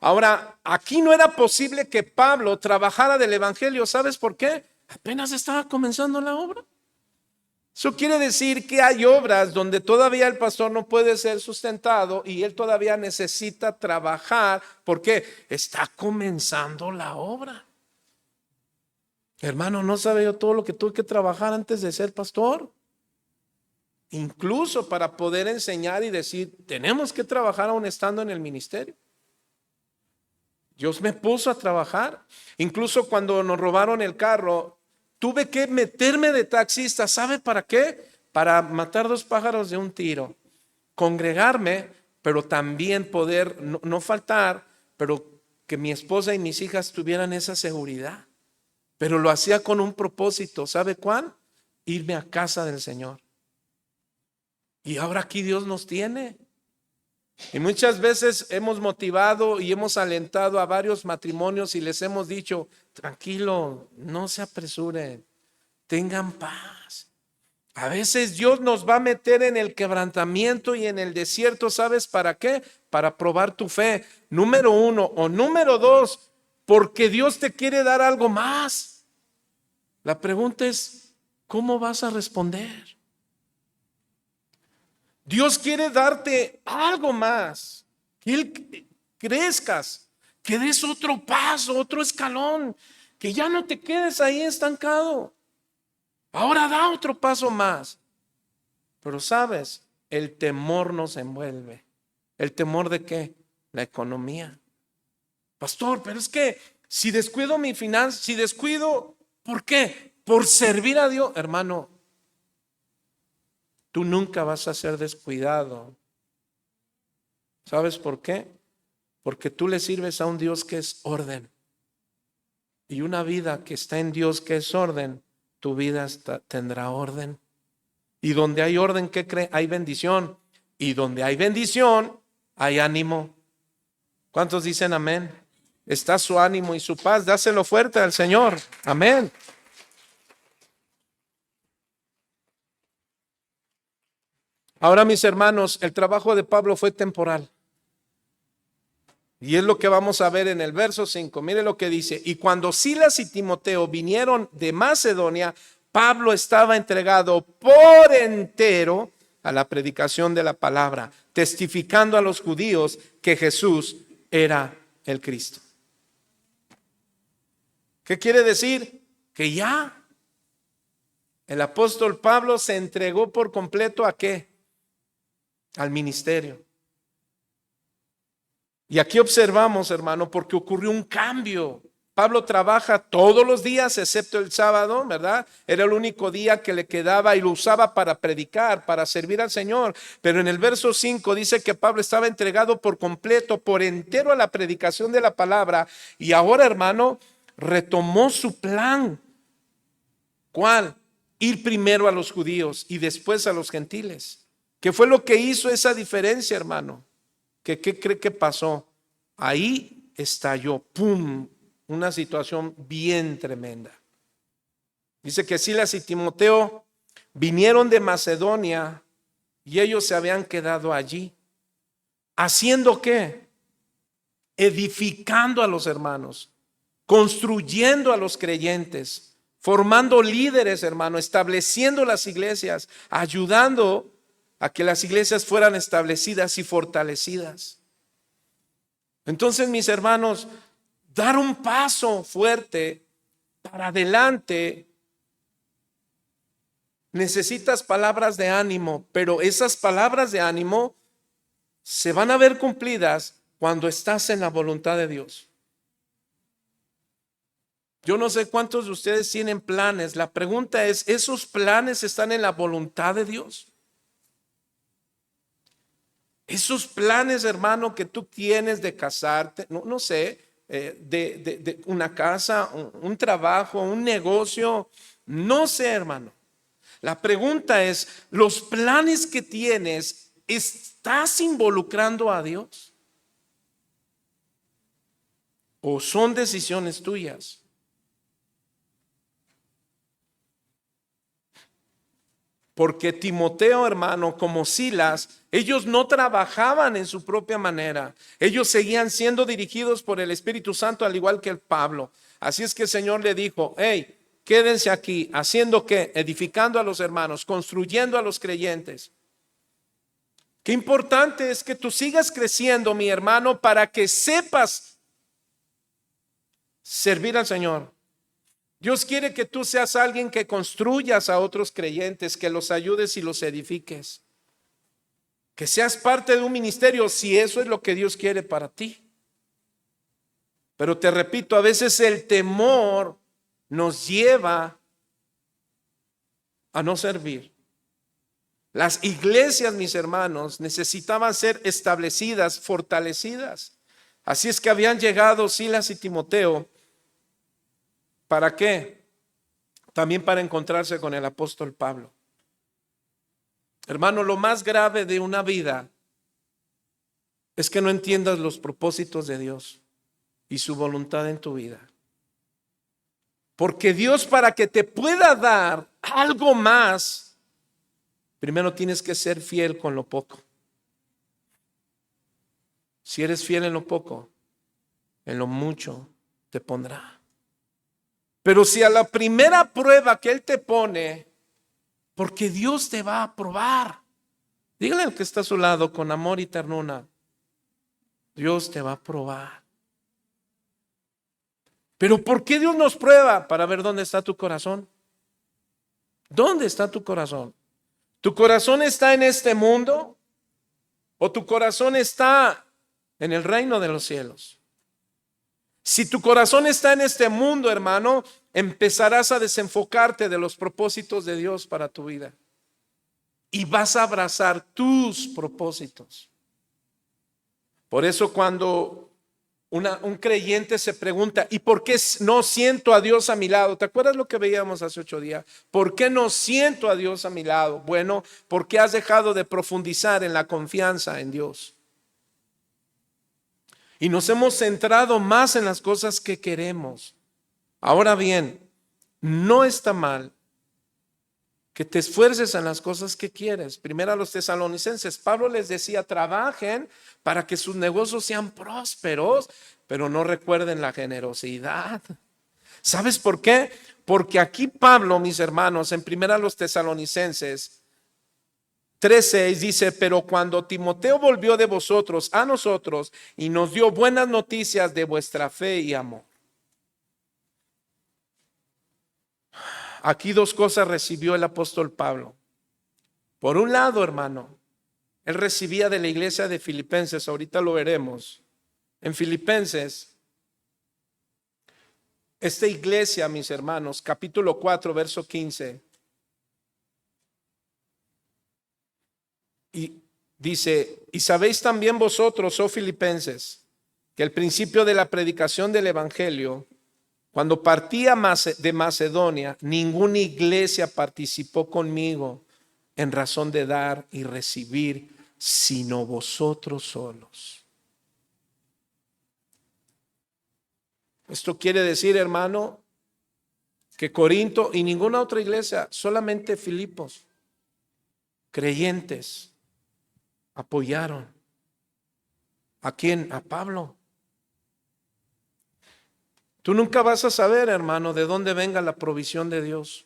Ahora, aquí no era posible que Pablo trabajara del evangelio. ¿Sabes por qué? Apenas estaba comenzando la obra. Eso quiere decir que hay obras donde todavía el pastor no puede ser sustentado y él todavía necesita trabajar porque está comenzando la obra. Hermano, ¿no sabe yo todo lo que tuve que trabajar antes de ser pastor? incluso para poder enseñar y decir, tenemos que trabajar aún estando en el ministerio. Dios me puso a trabajar. Incluso cuando nos robaron el carro, tuve que meterme de taxista. ¿Sabe para qué? Para matar 2 pájaros de un tiro. Congregarme, pero también poder no faltar, pero que mi esposa y mis hijas tuvieran esa seguridad. Pero lo hacía con un propósito. ¿Sabe cuál? Irme a casa del Señor. Y ahora aquí Dios nos tiene. Y muchas veces hemos motivado y hemos alentado a varios matrimonios y les hemos dicho, tranquilo, no se apresuren, tengan paz. A veces Dios nos va a meter en el quebrantamiento y en el desierto. ¿Sabes para qué? Para probar tu fe. Número 1 o número 2, porque Dios te quiere dar algo más. La pregunta es, ¿cómo vas a responder? Dios quiere darte algo más, que Él crezcas, que des otro paso, otro escalón, que ya no te quedes ahí estancado. Ahora da otro paso más. Pero sabes, el temor nos envuelve. ¿El temor de qué? La economía. Pastor, pero es que si descuido mi finanza, si descuido, ¿por qué? Por servir a Dios, hermano. Tú nunca vas a ser descuidado. ¿Sabes por qué? Porque tú le sirves a un Dios que es orden. Y una vida que está en Dios que es orden, tu vida tendrá orden. Y donde hay orden, ¿qué cree? Hay bendición. Y donde hay bendición, hay ánimo. ¿Cuántos dicen amén? Está su ánimo y su paz. Dáselo fuerte al Señor. Amén. Ahora, mis hermanos, el trabajo de Pablo fue temporal. Y es lo que vamos a ver en el verso 5. Mire lo que dice. Y cuando Silas y Timoteo vinieron de Macedonia, Pablo estaba entregado por entero a la predicación de la palabra, testificando a los judíos que Jesús era el Cristo. ¿Qué quiere decir? Que ya el apóstol Pablo se entregó por completo ¿a qué? Al ministerio. Y aquí observamos, hermano, porque ocurrió un cambio. Pablo trabaja todos los días, excepto el sábado, ¿verdad? Era el único día que le quedaba y lo usaba para predicar, para servir al Señor. Pero en el verso 5 dice que Pablo estaba entregado por completo, por entero a la predicación de la palabra. Y ahora, hermano, retomó su plan. ¿Cuál? Ir primero a los judíos y después a los gentiles. ¿Qué fue lo que hizo esa diferencia, hermano? ¿Qué cree que pasó? Ahí estalló, ¡pum!, una situación bien tremenda. Dice que Silas y Timoteo vinieron de Macedonia y ellos se habían quedado allí. ¿Haciendo qué? Edificando a los hermanos, construyendo a los creyentes, formando líderes, hermano, estableciendo las iglesias, ayudando a que las iglesias fueran establecidas y fortalecidas. Entonces, mis hermanos, dar un paso fuerte para adelante, necesitas palabras de ánimo, pero esas palabras de ánimo se van a ver cumplidas cuando estás en la voluntad de Dios. Yo no sé cuántos de ustedes tienen planes. La pregunta es, ¿esos planes están en la voluntad de Dios? Esos planes, hermano, que tú tienes de casarte, no sé, de una casa, un trabajo, un negocio, no sé, hermano. La pregunta es, ¿los planes que tienes, estás involucrando a Dios? ¿O son decisiones tuyas? Porque Timoteo, hermano, como Silas, ellos no trabajaban en su propia manera. Ellos seguían siendo dirigidos por el Espíritu Santo, al igual que el Pablo. Así es que el Señor le dijo, hey, quédense aquí, ¿haciendo qué? Edificando a los hermanos, construyendo a los creyentes. Qué importante es que tú sigas creciendo, mi hermano, para que sepas servir al Señor. Dios quiere que tú seas alguien que construyas a otros creyentes, que los ayudes y los edifiques. Que seas parte de un ministerio, si eso es lo que Dios quiere para ti. Pero te repito, a veces el temor nos lleva a no servir. Las iglesias, mis hermanos, necesitaban ser establecidas, fortalecidas. Así es que habían llegado Silas y Timoteo. ¿Para qué? También para encontrarse con el apóstol Pablo. Hermano, lo más grave de una vida es que no entiendas los propósitos de Dios y su voluntad en tu vida. Porque Dios, para que te pueda dar algo más, primero tienes que ser fiel con lo poco. Si eres fiel en lo poco, en lo mucho te pondrá. Pero si a la primera prueba que Él te pone, porque Dios te va a probar, dígale al que está a su lado con amor y ternura, Dios te va a probar. Pero ¿por qué Dios nos prueba? Para ver dónde está tu corazón. ¿Dónde está tu corazón? ¿Tu corazón está en este mundo o tu corazón está en el reino de los cielos? Si tu corazón está en este mundo, hermano, empezarás a desenfocarte de los propósitos de Dios para tu vida y vas a abrazar tus propósitos. Por eso cuando un creyente se pregunta, ¿y por qué no siento a Dios a mi lado? ¿Te acuerdas lo que veíamos hace 8 días? ¿Por qué no siento a Dios a mi lado? Bueno, porque has dejado de profundizar en la confianza en Dios. Y nos hemos centrado más en las cosas que queremos. Ahora bien, no está mal que te esfuerces en las cosas que quieres. Primero a los tesalonicenses, Pablo les decía, trabajen para que sus negocios sean prósperos, pero no recuerden la generosidad. ¿Sabes por qué? Porque aquí Pablo, mis hermanos, en primero a los tesalonicenses 3:6 dice, pero cuando Timoteo volvió de vosotros a nosotros y nos dio buenas noticias de vuestra fe y amor. Aquí 2 cosas recibió el apóstol Pablo. Por un lado, hermano, él recibía de la iglesia de Filipenses, ahorita lo veremos. En Filipenses, esta iglesia, mis hermanos, capítulo 4, verso 15. Y dice, y sabéis también vosotros, oh filipenses, que al principio de la predicación del evangelio, cuando partía de Macedonia, ninguna iglesia participó conmigo en razón de dar y recibir, sino vosotros solos. Esto quiere decir, hermano, que Corinto y ninguna otra iglesia, solamente Filipos, creyentes, apoyaron. ¿A quién? A Pablo. Tú nunca vas a saber, hermano, de dónde venga la provisión de Dios.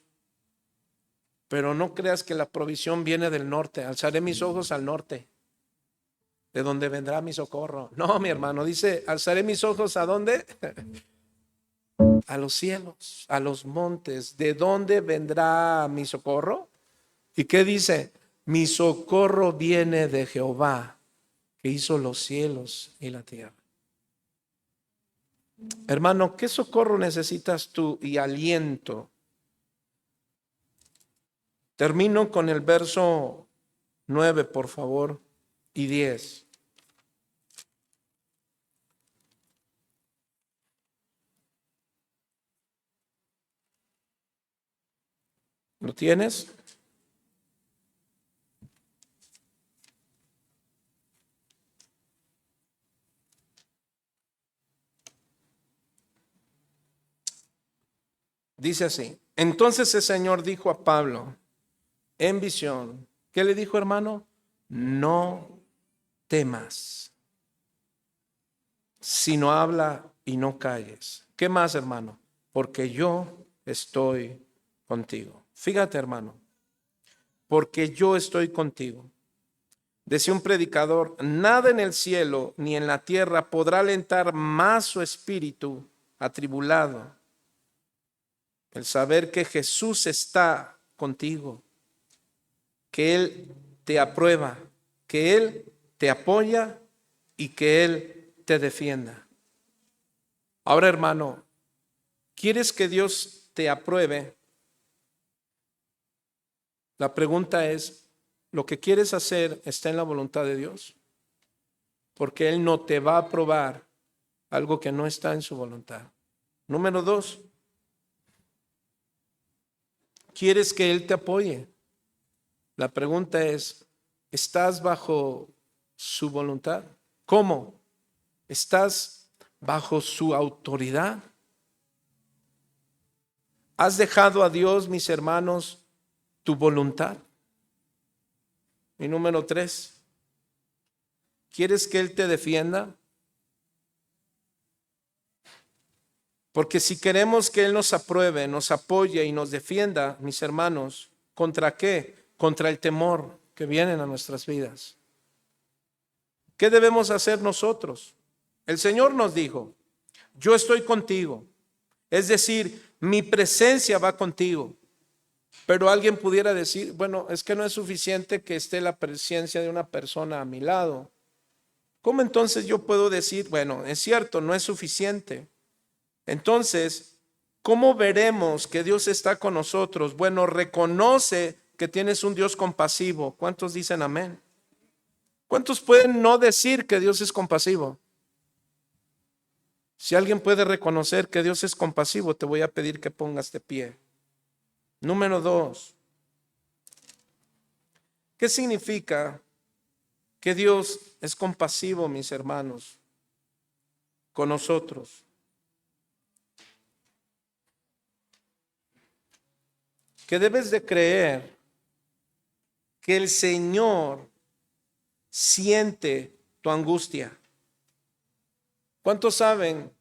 Pero no creas que la provisión viene del norte. Alzaré mis ojos al norte, de donde vendrá mi socorro. No, mi hermano, dice, alzaré mis ojos ¿a dónde? A los cielos, a los montes. ¿De dónde vendrá mi socorro? ¿Y qué dice? Mi socorro viene de Jehová, que hizo los cielos y la tierra. Hermano, ¿qué socorro necesitas tú y aliento? Termino con el verso 9, por favor, y 10. ¿Lo tienes? Dice así, entonces el Señor dijo a Pablo en visión, ¿qué le dijo, hermano? No temas, sino habla y no calles. ¿Qué más, hermano? Porque yo estoy contigo. Fíjate, hermano, porque yo estoy contigo. Decía un predicador, nada en el cielo ni en la tierra podrá alentar más su espíritu atribulado El saber que Jesús está contigo, que Él te aprueba, que Él te apoya y que Él te defienda. Ahora, hermano, ¿quieres que Dios te apruebe? La pregunta es, ¿lo que quieres hacer está en la voluntad de Dios? Porque Él no te va a aprobar algo que no está en su voluntad. Número 2, ¿quieres que Él te apoye? La pregunta es, ¿estás bajo su voluntad? ¿Cómo? ¿Estás bajo su autoridad? ¿Has dejado a Dios, mis hermanos, tu voluntad? Y número 3, ¿quieres que Él te defienda? Porque si queremos que Él nos apruebe, nos apoye y nos defienda, mis hermanos, ¿contra qué? Contra el temor que viene a nuestras vidas. ¿Qué debemos hacer nosotros? El Señor nos dijo, yo estoy contigo. Es decir, mi presencia va contigo. Pero alguien pudiera decir, bueno, es que no es suficiente que esté la presencia de una persona a mi lado. ¿Cómo entonces yo puedo decir, bueno, es cierto, no es suficiente? Entonces, ¿cómo veremos que Dios está con nosotros? Bueno, reconoce que tienes un Dios compasivo. ¿Cuántos dicen amén? ¿Cuántos pueden no decir que Dios es compasivo? Si alguien puede reconocer que Dios es compasivo, te voy a pedir que pongas de pie. Número 2, ¿qué significa que Dios es compasivo, mis hermanos, con nosotros? Que debes de creer que el Señor siente tu angustia. ¿Cuántos saben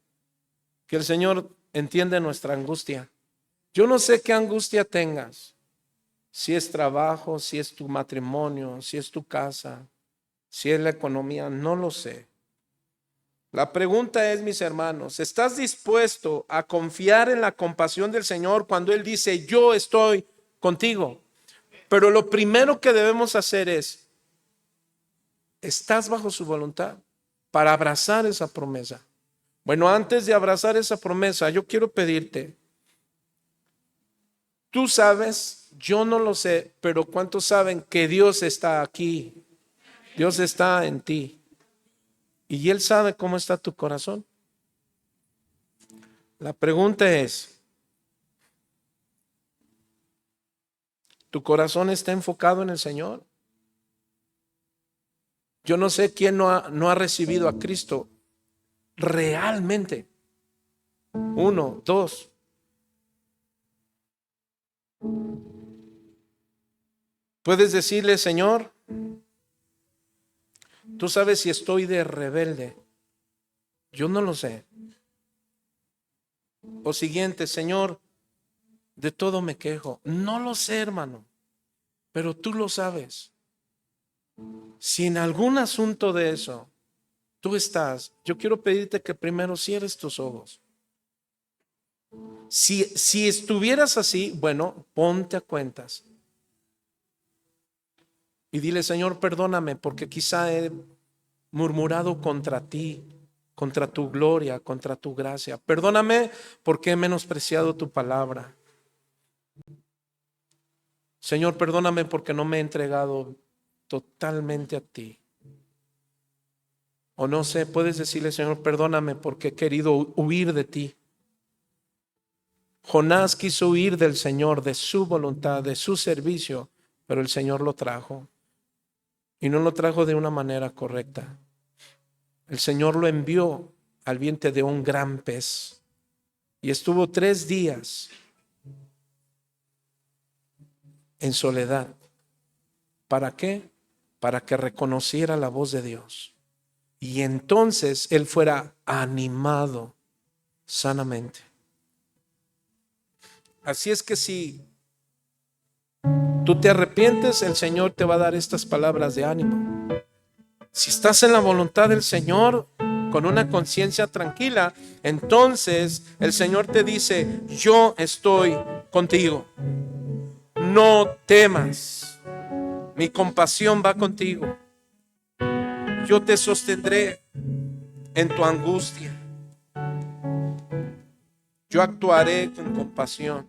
que el Señor entiende nuestra angustia? Yo no sé qué angustia tengas, si es trabajo, si es tu matrimonio, si es tu casa, si es la economía, no lo sé. La pregunta es, mis hermanos, ¿estás dispuesto a confiar en la compasión del Señor cuando Él dice, yo estoy contigo? Pero lo primero que debemos hacer es, ¿estás bajo su voluntad para abrazar esa promesa? Bueno, antes de abrazar esa promesa, yo quiero pedirte, tú sabes, yo no lo sé, pero ¿cuántos saben que Dios está aquí? Dios está en ti. Y Él sabe cómo está tu corazón. La pregunta es, ¿tu corazón está enfocado en el Señor? Yo no sé quién no ha recibido a Cristo realmente. 1, 2. Puedes decirle, Señor, tú sabes si estoy de rebelde. Yo no lo sé. O siguiente, Señor, de todo me quejo. No lo sé, hermano, pero tú lo sabes. Si en algún asunto de eso tú estás, yo quiero pedirte que primero cierres tus ojos. Si estuvieras así, bueno, ponte a cuentas. Y dile, Señor, perdóname porque quizá he murmurado contra ti, contra tu gloria, contra tu gracia. Perdóname porque he menospreciado tu palabra. Señor, perdóname porque no me he entregado totalmente a ti. O no sé, puedes decirle, Señor, perdóname porque he querido huir de ti. Jonás quiso huir del Señor, de su voluntad, de su servicio, pero el Señor lo trajo. Y no lo trajo de una manera correcta. El Señor lo envió al vientre de un gran pez. Y estuvo 3 días en soledad. ¿Para qué? Para que reconociera la voz de Dios. Y entonces él fuera animado sanamente. Así es que si tú te arrepientes, el Señor te va a dar estas palabras de ánimo. Si estás en la voluntad del Señor, con una conciencia tranquila, entonces el Señor te dice: yo estoy contigo, no temas, mi compasión va contigo, yo te sostendré en tu angustia, yo actuaré con compasión,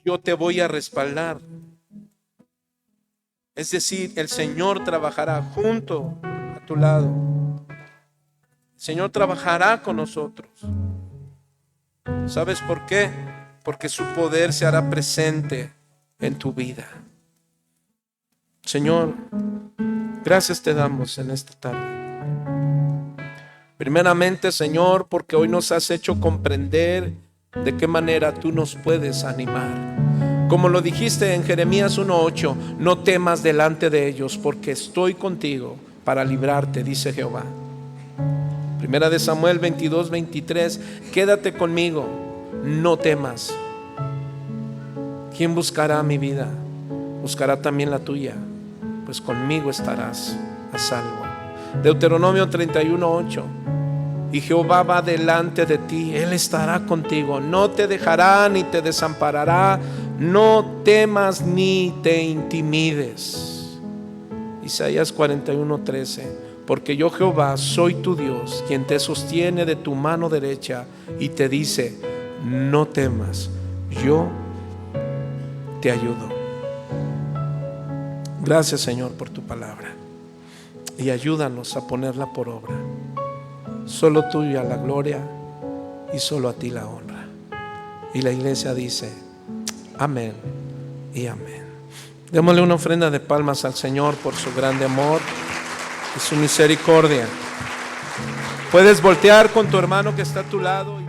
yo te voy a respaldar. Es decir, el Señor trabajará junto a tu lado. El Señor trabajará con nosotros. ¿Sabes por qué? Porque su poder se hará presente en tu vida. Señor, gracias te damos en esta tarde. Primeramente, Señor, porque hoy nos has hecho comprender de qué manera tú nos puedes animar. Como lo dijiste en Jeremías 1:8, no temas delante de ellos, porque estoy contigo para librarte, dice Jehová. Primera de Samuel 22:23, quédate conmigo, no temas. ¿Quién buscará mi vida? Buscará también la tuya, pues conmigo estarás a salvo. Deuteronomio 31:8, y Jehová va delante de ti, Él estará contigo, no te dejará ni te desamparará, no temas ni te intimides. Isaías 41:13, porque yo Jehová soy tu Dios, quien te sostiene de tu mano derecha y te dice: no temas, yo te ayudo. Gracias, Señor, por tu palabra, y ayúdanos a ponerla por obra. Solo tuya la gloria y solo a ti la honra. Y la iglesia dice: amén y amén. Démosle una ofrenda de palmas al Señor por su grande amor y su misericordia. Puedes voltear con tu hermano que está a tu lado.